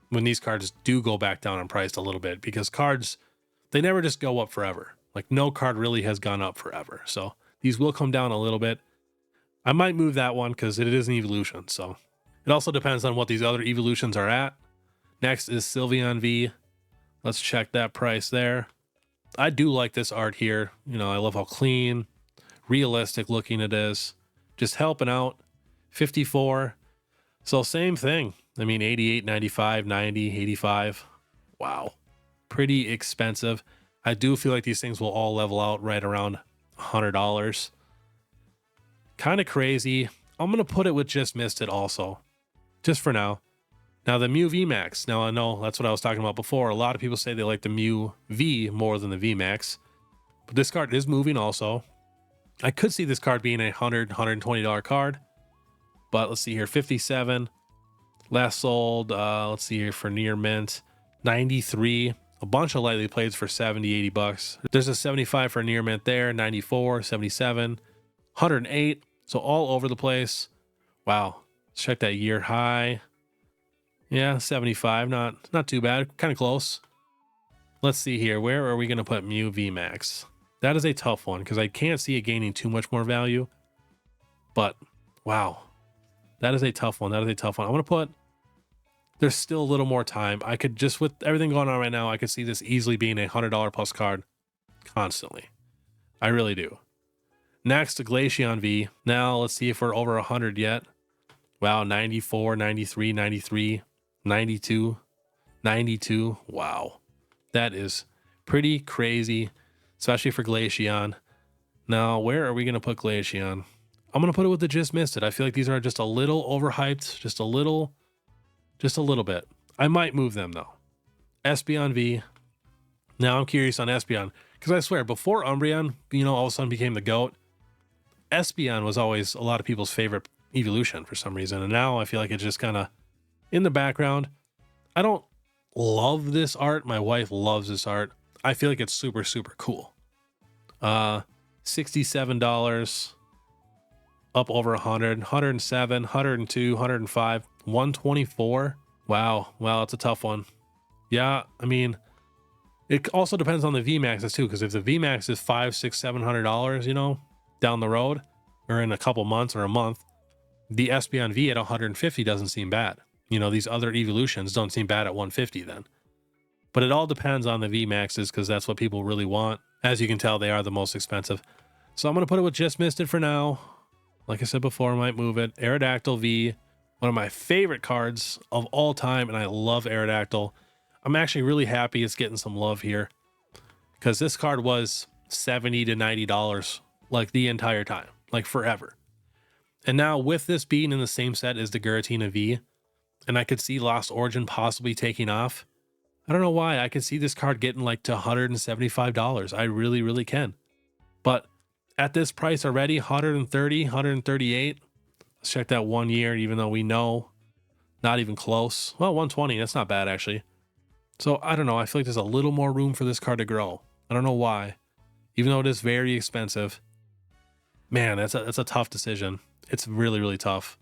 when these cards do go back down in price a little bit, because cards, they never just go up forever. Like, no card really has gone up forever. So these will come down a little bit. I might move that one because it is an evolution. So it also depends on what these other evolutions are at. Next is Sylveon V. Let's check that price there. I do like this art here. You know, I love how clean, realistic looking it is. Just helping out. 54. So same thing. I mean, 88, 95, 90, 85. Wow. Pretty expensive. I do feel like these things will all level out right around $100. Kind of crazy. I'm going to put it with just missed it also, just for now. Now, the Mew VMAX. Now, I know that's what I was talking about before. A lot of people say they like the Mew V more than the VMAX. But this card is moving also. I could see this card being a $100, $120 card. But let's see here. 57. Last sold, let's see here, for near mint. 93. A bunch of lightly plays for 70, 80 bucks. There's a 75 for near mint there. 94, 77, 108. So all over the place. Wow. Let's check that year high. Yeah, 75. Not too bad. Kind of close. Let's see here. Where are we going to put Mew VMAX? That is a tough one because I can't see it gaining too much more value. But, wow. That is a tough one. That is a tough one. I'm going to put... There's still a little more time. I could just, with everything going on right now, I could see this easily being a $100 plus card constantly. I really do. Next, the Glaceon V. Now, let's see if we're over 100 yet. Wow, 94, 93, 93, 92, 92. Wow. That is pretty crazy, especially for Glaceon. Now, where are we going to put Glaceon? I'm going to put it with the just missed it. I feel like these are just a little overhyped, just a little bit. I might move them though. Espeon V. Now I'm curious on Espeon, because I swear before Umbreon, you know, all of a sudden became the GOAT, Espeon was always a lot of people's favorite evolution for some reason. And now I feel like it's just kind of in the background. I don't love this art. My wife loves this art. I feel like it's super, super cool. $67, up over 100, 107, 102, 105, 124. Wow, it's a tough one. Yeah, I mean, it also depends on the VMAXs too, because if the VMAX is $500, $600, $700, you know, down the road, or in a couple months or a month, the Espeon V at 150 doesn't seem bad. You know, these other evolutions don't seem bad at 150 then. But it all depends on the VMAXs because that's what people really want. As you can tell, they are the most expensive. So I'm going to put it with Just Missed It for now. Like I said before, I might move it. Aerodactyl V, one of my favorite cards of all time, and I love Aerodactyl. I'm actually really happy it's getting some love here because this card was $70 to $90 like the entire time, like forever. And now with this being in the same set as the Giratina V, and I could see Lost Origin possibly taking off, I don't know why. I could see this card getting like to $175. I really, really can. But at this price already, 130, 138. Let's check that 1 year, even though we know not even close. Well, 120, that's not bad actually. So I don't know. I feel like there's a little more room for this card to grow. I don't know why. Even though it is very expensive. Man, that's a tough decision. It's really, really tough.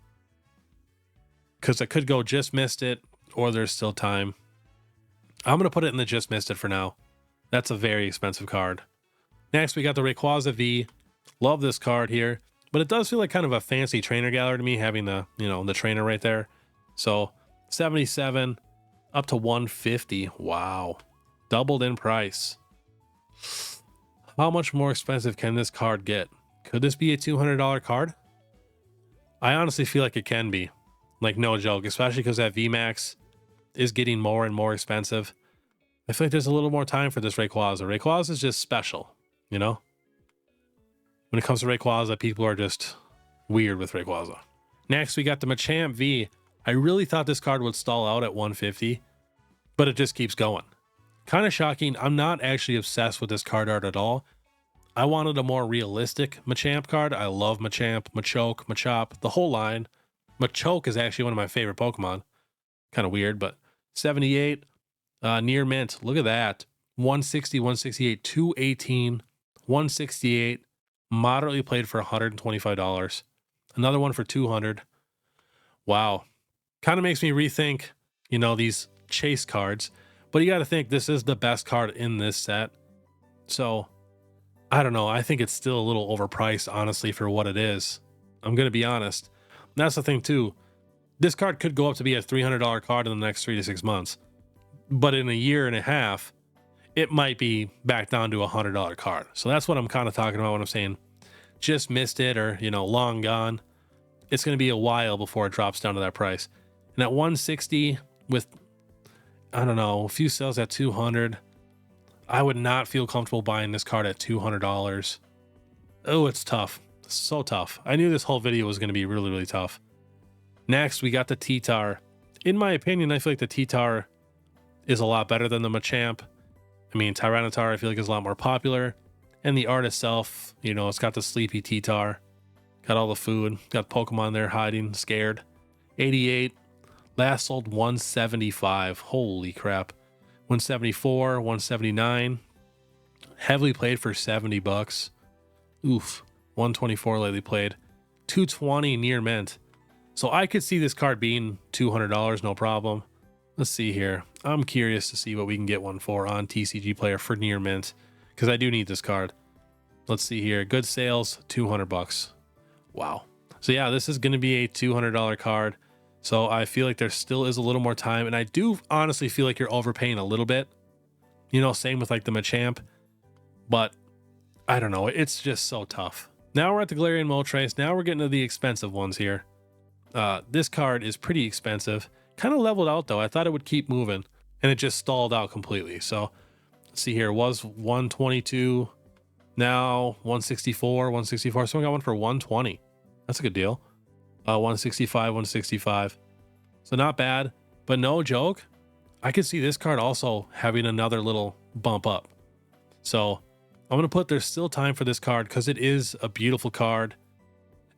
Because I could go Just Missed It, or there's still time. I'm going to put it in the Just Missed It for now. That's a very expensive card. Next, we got the Rayquaza V. Love this card here. But it does feel like kind of a fancy trainer gallery to me, having the, you know, the trainer right there. So 77 up to 150. Wow. Doubled in price. How much more expensive can this card get? Could this be a $200 card? I honestly feel like it can be. Like, no joke, especially because that VMAX is getting more and more expensive. I feel like there's a little more time for this Rayquaza. Rayquaza is just special, you know? When it comes to Rayquaza, people are just weird with Rayquaza. Next, we got the Machamp V. I really thought this card would stall out at 150, but it just keeps going. Kind of shocking. I'm not actually obsessed with this card art at all. I wanted a more realistic Machamp card. I love Machamp, Machoke, Machop, the whole line. Machoke is actually one of my favorite Pokemon. Kind of weird, but 78, near mint. Look at that. 160, 168, 218, 168. Moderately played for $125. Another one for $200. Wow. Kind of makes me rethink, you know, these chase cards. But you got to think this is the best card in this set. So, I don't know. I think it's still a little overpriced, honestly, for what it is. I'm going to be honest. And that's the thing, too. This card could go up to be a $300 card in the next 3 to 6 months. But in a year and a half, it might be back down to a $100 card. So that's what I'm kind of talking about when I'm saying Just Missed It, or, you know, long gone. It's going to be a while before it drops down to that price. And at 160 with, I don't know, a few sales at 200, I would not feel comfortable buying this card at $200. Oh, it's tough. So tough. I knew this whole video was going to be really, really tough. Next, we got the T-Tar. In my opinion, I feel like the T-Tar is a lot better than the Machamp. I mean, Tyranitar, I feel like, is a lot more popular. And the art itself, you know, it's got the sleepy T-Tar. Got all the food. Got Pokemon there hiding, scared. 88. Last sold 175. Holy crap. 174, 179. Heavily played for $70. Oof. 124 lately played. 220 near mint. So I could see this card being $200, no problem. Let's see here. I'm curious to see what we can get one for on TCG Player for near mint, because I do need this card. Let's see here. Good sales, $200. Wow. So yeah, this is going to be a $200 card. So I feel like there still is a little more time, and I do honestly feel like you're overpaying a little bit. You know, same with like the Machamp, but I don't know. It's just so tough. Now we're at the Galarian Moltres. Now we're getting to the expensive ones here. This card is pretty expensive. Kind of leveled out though. I thought it would keep moving, and it just stalled out completely. So let's see here. It was 122, now 164, 164. Someone got one for 120. That's a good deal. 165, 165. So not bad, but no joke. I could see this card also having another little bump up. So I'm going to put there's still time for this card because it is a beautiful card.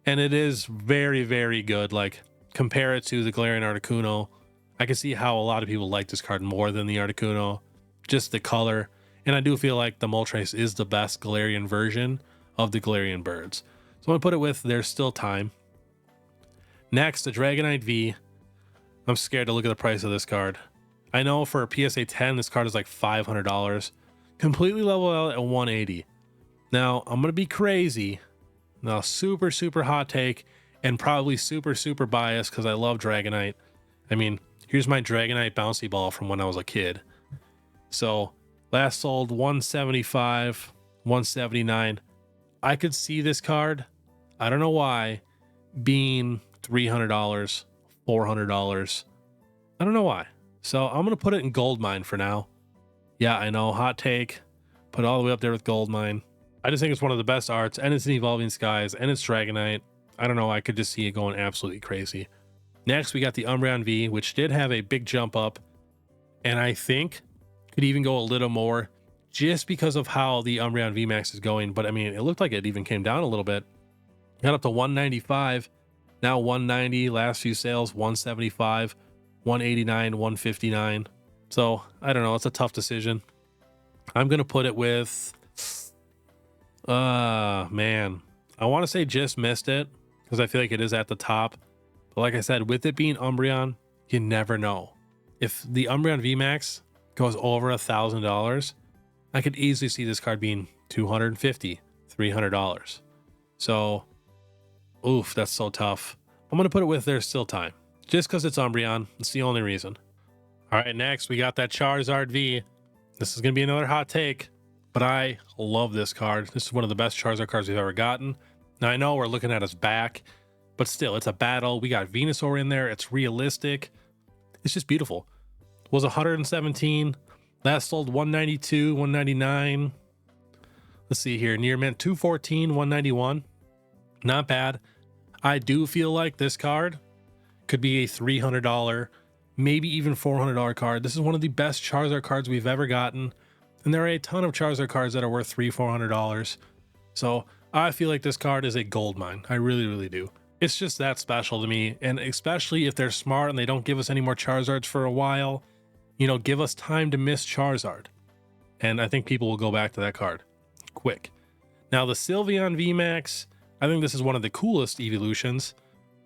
And it is very, very good. Like, compare it to the Galarian Articuno. I can see how a lot of people like this card more than the Articuno. Just the color. And I do feel like the Moltres is the best Galarian version of the Galarian birds. So I'm going to put it with there's still time. Next, the Dragonite V. I'm scared to look at the price of this card. I know for a PSA 10, this card is like $500. Completely leveled out at 180. Now, I'm going to be crazy. Now, super, super hot take and probably super, super biased because I love Dragonite. I mean, here's my Dragonite bouncy ball from when I was a kid. So, last sold 175, 179. I could see this card, I don't know why, being $300, $400. I don't know why. So I'm going to put it in gold mine for now. Yeah, I know, hot take. Put it all the way up there with gold mine. I just think it's one of the best arts, and it's an Evolving Skies, and it's Dragonite. I don't know, I could just see it going absolutely crazy. Next, we got the Umbreon V, which did have a big jump up, and I think could even go a little more just because of how the Umbreon VMAX is going. But I mean, it looked like it even came down a little bit. Got up to 195, now 190, last few sales, 175, 189, 159. So I don't know, it's a tough decision. I'm going to put it with, man, I want to say just missed it because I feel like it is at the top. But like I said, with it being Umbreon, you never know. If the Umbreon VMAX goes over $1,000, I could easily see this card being $250, $300. So, oof, that's so tough. I'm going to put it with There's Still Time. Just because it's Umbreon. It's the only reason. All right, next we got that Charizard V. This is going to be another hot take, but I love this card. This is one of the best Charizard cards we've ever gotten. Now, I know we're looking at his back, but still, it's a battle. We got Venusaur in there. It's realistic. It's just beautiful. It was 117. Last sold 192, 199. Let's see here. Near mint 214, 191. Not bad. I do feel like this card could be a $300, maybe even $400 card. This is one of the best Charizard cards we've ever gotten. And there are a ton of Charizard cards that are worth $300, $400. So I feel like this card is a gold mine. I really, really do. It's just that special to me. And especially if they're smart and they don't give us any more Charizards for a while, you know, give us time to miss Charizard. And I think people will go back to that card quick. Now the Sylveon VMAX, I think this is one of the coolest evolutions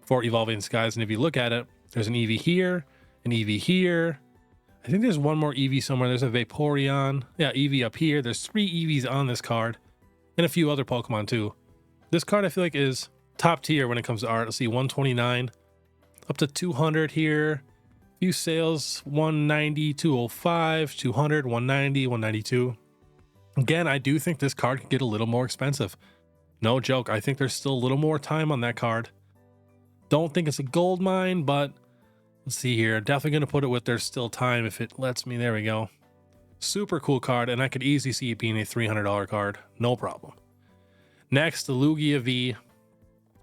for Evolving Skies. And if you look at it, there's an Eevee here, an Eevee here. I think there's one more Eevee somewhere. There's a Vaporeon. Yeah, Eevee up here. There's 3 Eevees on this card and a few other Pokemon too. This card I feel like is top tier when it comes to art. Let's see, 129 up to 200 here. Few sales, 190, 205, 200, 190, 192. Again, I do think this card can get a little more expensive. No joke. I think there's still a little more time on that card. Don't think it's a gold mine, but let's see here. Definitely going to put it with There's Still Time if it lets me. There we go. Super cool card, and I could easily see it being a $300 card. No problem. Next, the Lugia V.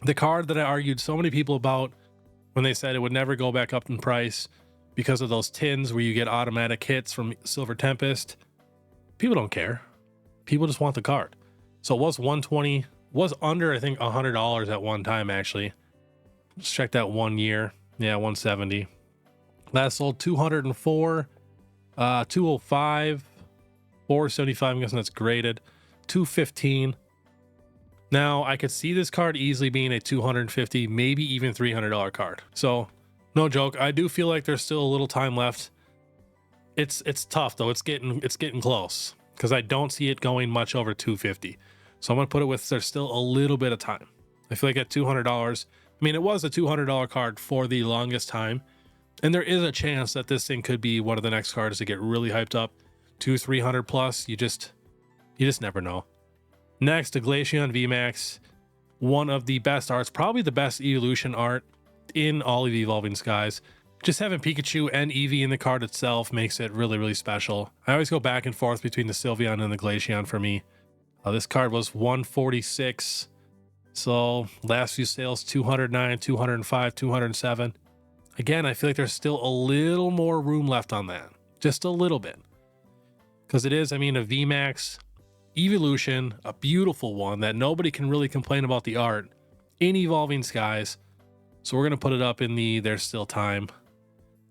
The card that I argued so many people about when they said it would never go back up in price because of those tins where you get automatic hits from Silver Tempest. People don't care. People just want the card. So it was 120, was under, I think, $100 at one time, actually. Let's check that 1 year. Yeah, 170. Last sold 204, 205, 475. I'm guessing that's graded. 215. Now, I could see this card easily being a $250, maybe even $300 card. So, no joke. I do feel like there's still a little time left. It's tough though. It's getting close because I don't see it going much over 250. So I'm gonna put it with there's still a little bit of time. I feel like at $200. I mean, it was a $200 card for the longest time, and there is a chance that this thing could be one of the next cards to get really hyped up to 300 plus. You just never know. Next, the Glaceon VMAX, one of the best arts, probably the best evolution art in all of Evolving Skies. Just having Pikachu and Eevee in the card itself makes it really, really special. I always go back and forth between the Sylveon and the Glaceon for me. This card was 146. So last few sales, 209, 205, 207. Again, I feel like there's still a little more room left on that. Just a little bit. Because it is, I mean, a VMAX evolution, a beautiful one that nobody can really complain about the art in Evolving Skies. So we're going to put it up in the There's Still Time.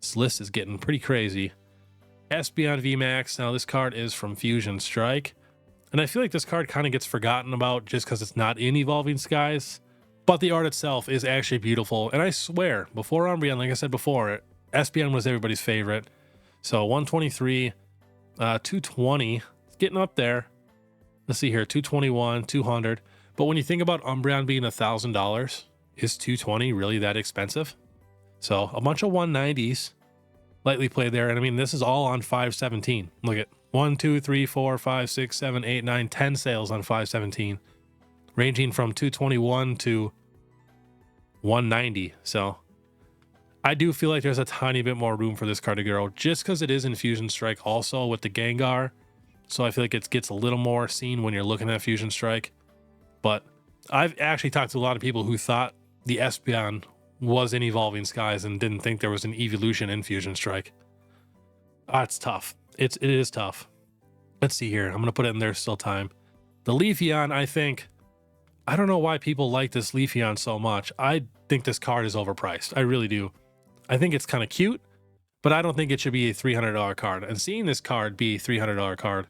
This list is getting pretty crazy. Espeon VMAX. Now this card is from Fusion Strike. And I feel like this card kind of gets forgotten about just because it's not in Evolving Skies. But the art itself is actually beautiful. And I swear, before Umbreon, like I said before, Espeon was everybody's favorite. So 123, 220, getting up there. Let's see here, 221, 200. But when you think about Umbreon being $1,000, is 220 really that expensive? So a bunch of 190s lightly played there. And I mean, this is all on 517. Look at 1, 2, 3, 4, 5, 6, 7, 8, 9, 10 sales on 517, ranging from 221 to 190. So I do feel like there's a tiny bit more room for this card to grow, just because it is in Fusion Strike also with the Gengar. So I feel like it gets a little more seen when you're looking at Fusion Strike. But I've actually talked to a lot of people who thought the Espeon was in Evolving Skies and didn't think there was an evolution in Fusion Strike. It's tough. It is tough. Let's see here. I'm going to put it in there still time. The Leafeon, I don't know why people like this Leafeon so much. I think this card is overpriced. I really do. I think it's kind of cute, but I don't think it should be a $300 card. And seeing this card be a $300 card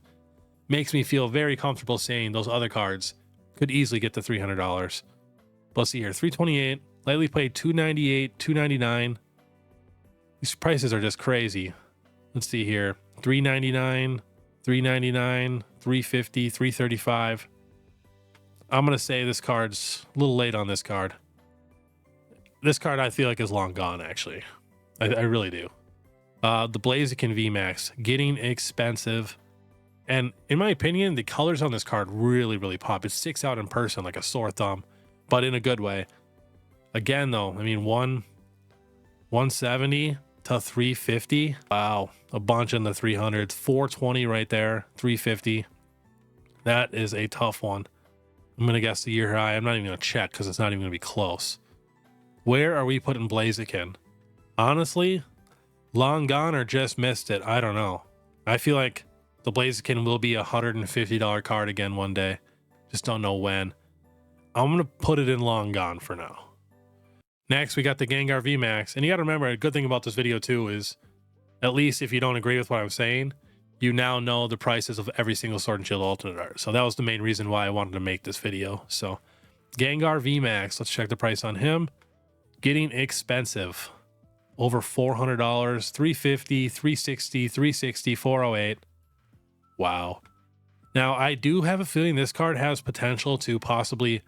makes me feel very comfortable saying those other cards could easily get to $300. But let's see here. 328, lightly played 298, 299. These prices are just crazy. Let's see here. 399, 399, 350, 335. I'm going to say this card's a little late on this card. This card I feel like is long gone, actually. I really do. The Blaziken VMAX, getting expensive. And in my opinion, the colors on this card really, really pop. It sticks out in person like a sore thumb, but in a good way. Again, though, I mean, 170 to 350. Wow, a bunch in the 300s. 420 right there, 350. That is a tough one. I'm going to guess the year high. I'm not even going to check because it's not even going to be close. Where are we putting Blaziken? Honestly, long gone or just missed it? I don't know. I feel like the Blaziken will be a $150 card again one day. Just don't know when. I'm going to put it in long gone for now. Next, we got the Gengar VMAX. And you got to remember, a good thing about this video too is, at least if you don't agree with what I'm saying, you now know the prices of every single Sword and Shield alternate art. So that was the main reason why I wanted to make this video. So Gengar VMAX, let's check the price on him. Getting expensive. Over $400, $350, $360, $360, $408. Wow. Now, I do have a feeling this card has potential to possibly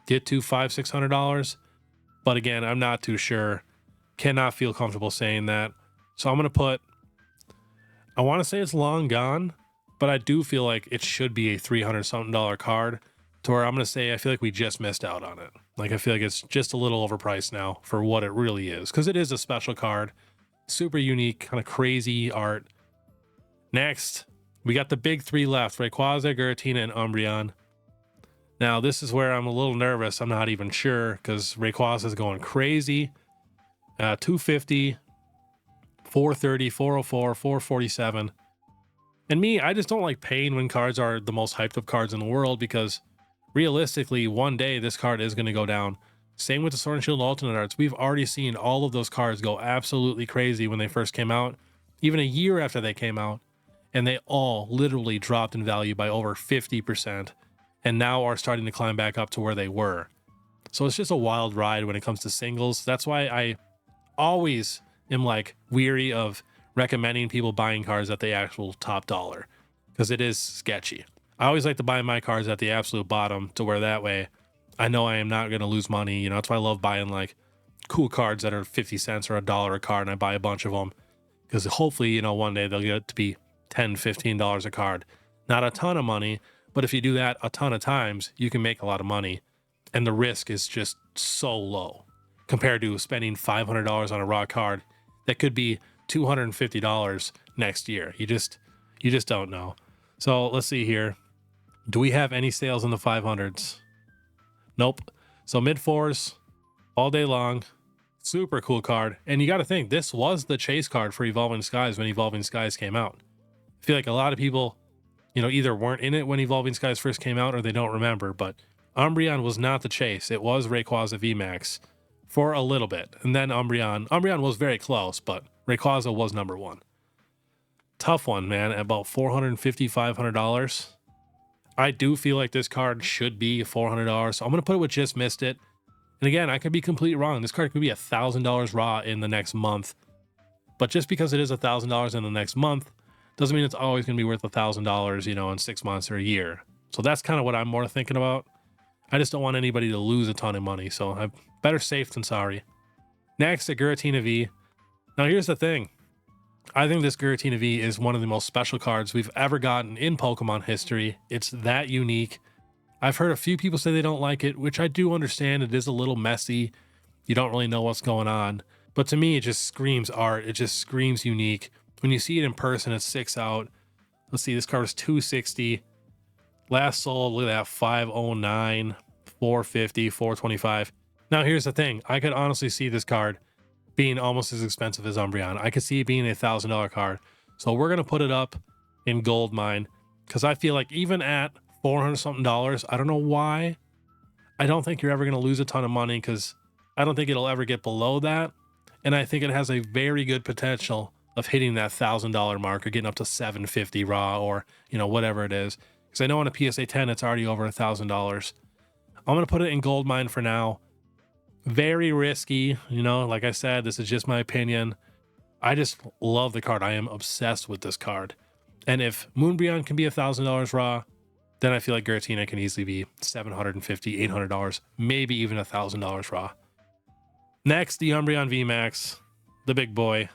get to $500, $600. But again, I'm not too sure. Cannot feel comfortable saying that. So I'm going to put, I want to say it's long gone, but I do feel like it should be a $300 something card, to where I'm going to say I feel like we just missed out on it. Like, I feel like it's just a little overpriced now for what it really is, because it is a special card. Super unique, kind of crazy art. Next, we got the big three left: Rayquaza, Giratina, and Umbreon. Now, this is where I'm a little nervous. I'm not even sure, because Rayquaza is going crazy. 250, 430, 404, 447. And me, I just don't like paying when cards are the most hyped up cards in the world, because realistically, one day this card is going to go down. Same with the Sword and Shield alternate arts. We've already seen all of those cards go absolutely crazy when they first came out, even a year after they came out, and they all literally dropped in value by over 50%, and now are starting to climb back up to where they were. So it's just a wild ride when it comes to singles. That's why I always am like weary of recommending people buying cards at the actual top dollar, because it is sketchy. I always like to buy my cards at the absolute bottom, to where that way I know I am not going to lose money. You know, that's why I love buying like cool cards that are 50 cents or $1 a card, and I buy a bunch of them, because hopefully, you know, one day they'll get to be $10, $15 a card. Not a ton of money, but if you do that a ton of times, you can make a lot of money, and the risk is just so low compared to spending $500 on a raw card that could be $250 next year. You just don't know. So let's see here. Do we have any sales in the 500s? Nope. So mid fours all day long. Super cool card. And you got to think, this was the chase card for Evolving Skies when Evolving Skies came out. I feel like a lot of people, you know, either weren't in it when Evolving Skies first came out, or they don't remember. But Umbreon was not the chase. It was Rayquaza VMAX for a little bit. And then Umbreon was very close, but Rayquaza was number one. Tough one, man, at about $450, $500. I do feel like this card should be $400, so I'm going to put it with just missed it. And again, I could be completely wrong. This card could be $1,000 raw in the next month. But just because it is $1,000 in the next month doesn't mean it's always going to be worth $1,000, you know, in 6 months or a year. So that's kind of what I'm more thinking about. I just don't want anybody to lose a ton of money. So I'm better safe than sorry. Next, a Giratina V. Now here's the thing. I think this Giratina V is one of the most special cards we've ever gotten in Pokemon history. It's that unique. I've heard a few people say they don't like it, which I do understand. It is a little messy. You don't really know what's going on. But to me, it just screams art. It just screams unique. When you see it in person, it sticks out. Let's see, this card is 260. Last sold, look at that, 509, 450, 425. Now, here's the thing. I could honestly see this card being almost as expensive as Umbreon. I could see it being a $1,000 card. So we're going to put it up in Gold Mine because I feel like even at $400 something, I don't know why. I don't think you're ever going to lose a ton of money because I don't think it'll ever get below that. And I think it has a very good potential of hitting that $1,000 mark or getting up to $750 raw or, you know, whatever it is. Because I know on a PSA 10, it's already over $1,000. I'm going to put it in Gold Mine for now. Very risky, you know, like I said, this is just my opinion. I just love the card. I am obsessed with this card. And if Moonbreon can be $1,000 raw, then I feel like Giratina can easily be $750, $800, maybe even $1,000 raw. Next, the Umbreon VMAX, the big boy.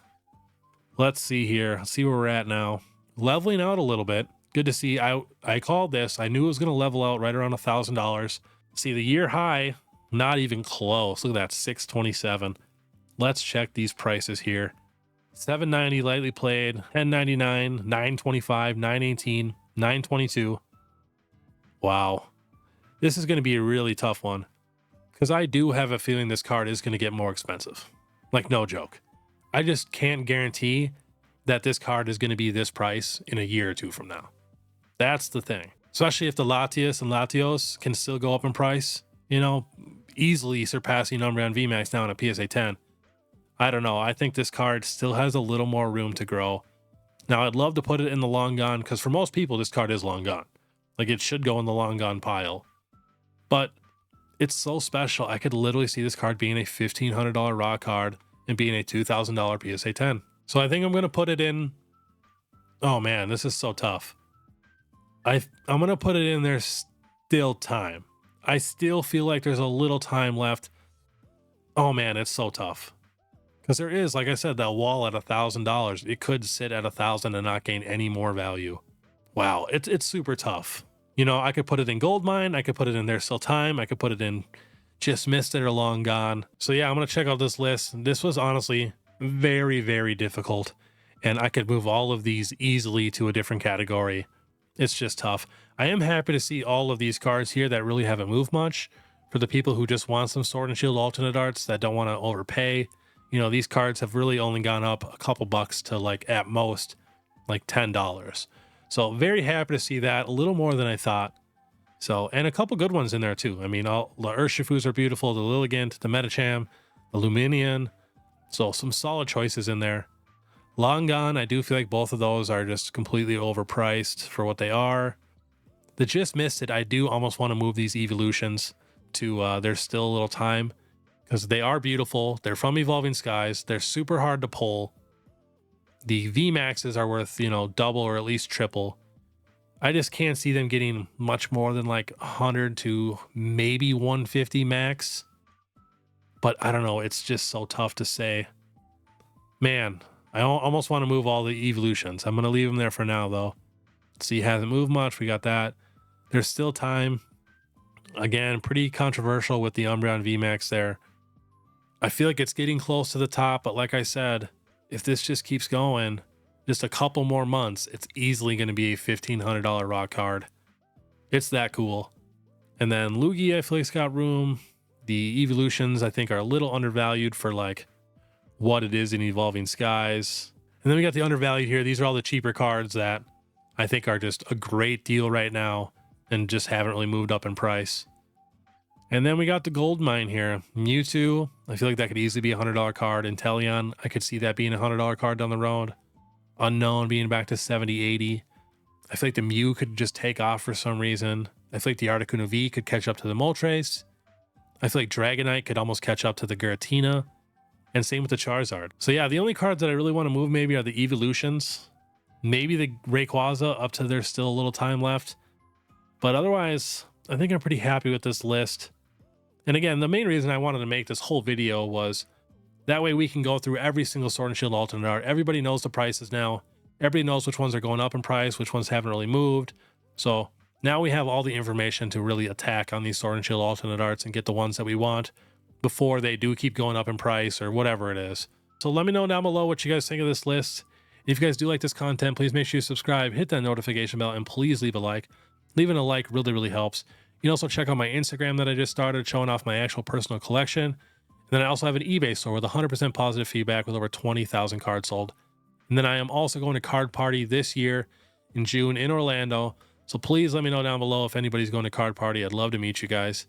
Let's see here. Let's see where we're at now. Leveling out a little bit. Good to see. I called this. I knew it was going to level out right around $1,000. See, the year high, not even close. Look at that, 627. Let's check these prices here. 790 lightly played, 1099, 925, 918, 922. Wow. This is going to be a really tough one because I do have a feeling this card is going to get more expensive. Like, no joke. I just can't guarantee that this card is going to be this price in a year or two from now. That's the thing. Especially if the Latias and Latios can still go up in price, you know, easily surpassing Umbreon VMAX now in a PSA 10. I don't know. I think this card still has a little more room to grow. Now, I'd love to put it in the long gone because for most people, this card is long gone. Like, it should go in the long gone pile. But it's so special. I could literally see this card being a $1,500 raw card and being a $2,000 PSA 10. So I think I'm going to put it in. Oh man, this is so tough. I'm going to put it in There's still time. I still feel like there's a little time left. Oh man, it's so tough. Because there is, like I said, that wall at $1,000. It could sit at $1,000 and not gain any more value. Wow, it's super tough. You know, I could put it in Gold Mine. I could put it in There's Still Time. I could put it in Just Missed It or Long Gone. So yeah, I'm going to check out this list. This was honestly very, very difficult. And I could move all of these easily to a different category. It's just tough. I am happy to see all of these cards here that really haven't moved much. For the people who just want some Sword and Shield alternate arts that don't want to overpay, you know, these cards have really only gone up a couple bucks to, like, at most, like $10. So very happy to see that. A little more than I thought. So, and a couple good ones in there too. I mean, all the Urshifus are beautiful. The Lilligant, the Medicham, the Luminion. So some solid choices in there. Long Gone, I do feel like both of those are just completely overpriced for what they are. The Just Missed It, I do almost want to move these evolutions to There's Still a Little Time because they are beautiful. They're from Evolving Skies. They're super hard to pull. The VMAXs are worth, you know, double or at least triple. I just can't see them getting much more than like 100 to maybe 150 max. But I don't know. It's just so tough to say. Man, I almost want to move all the evolutions. I'm going to leave them there for now, though. See, hasn't moved much. We got that. There's Still Time. Again, pretty controversial with the Umbreon VMAX there. I feel like it's getting close to the top, but like I said, if this just keeps going, just a couple more months, it's easily going to be a $1,500 raw card. It's that cool. And then Lugia, I feel like it's got room. The evolutions, I think, are a little undervalued for like what it is in Evolving Skies. And then we got the undervalued here. These are all the cheaper cards that I think are just a great deal right now and just haven't really moved up in price. And then we got the Gold Mine here. Mewtwo, I feel like that could easily be a $100 card. Inteleon, I could see that being a $100 card down the road. Unknown being back to 70, 80. I feel like the Mew could just take off for some reason. I feel like the Articuno V could catch up to the Moltres. I feel like Dragonite could almost catch up to the Giratina. And same with the Charizard. So yeah, the only cards that I really want to move maybe are the Evolutions. Maybe the Rayquaza up to there's still a little time left. But otherwise, I think I'm pretty happy with this list. And again, the main reason I wanted to make this whole video was that way we can go through every single Sword and Shield alternate art. Everybody knows the prices now. Everybody knows which ones are going up in price, which ones haven't really moved. So now we have all the information to really attack on these Sword and Shield alternate arts and get the ones that we want before they do keep going up in price or whatever it is. So let me know down below what you guys think of this list. If you guys do like this content, please make sure you subscribe, hit that notification bell, and please leave a like. Leaving a like really helps. You can also check out my Instagram that I just started, showing off my actual personal collection. And then I also have an eBay store with 100% positive feedback with over 20,000 cards sold. And then I am also going to Card Party this year in June in Orlando. So please let me know down below if anybody's going to Card Party. I'd love to meet you guys.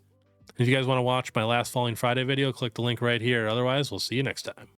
If you guys want to watch my last Falling Friday video, click the link right here. Otherwise, we'll see you next time.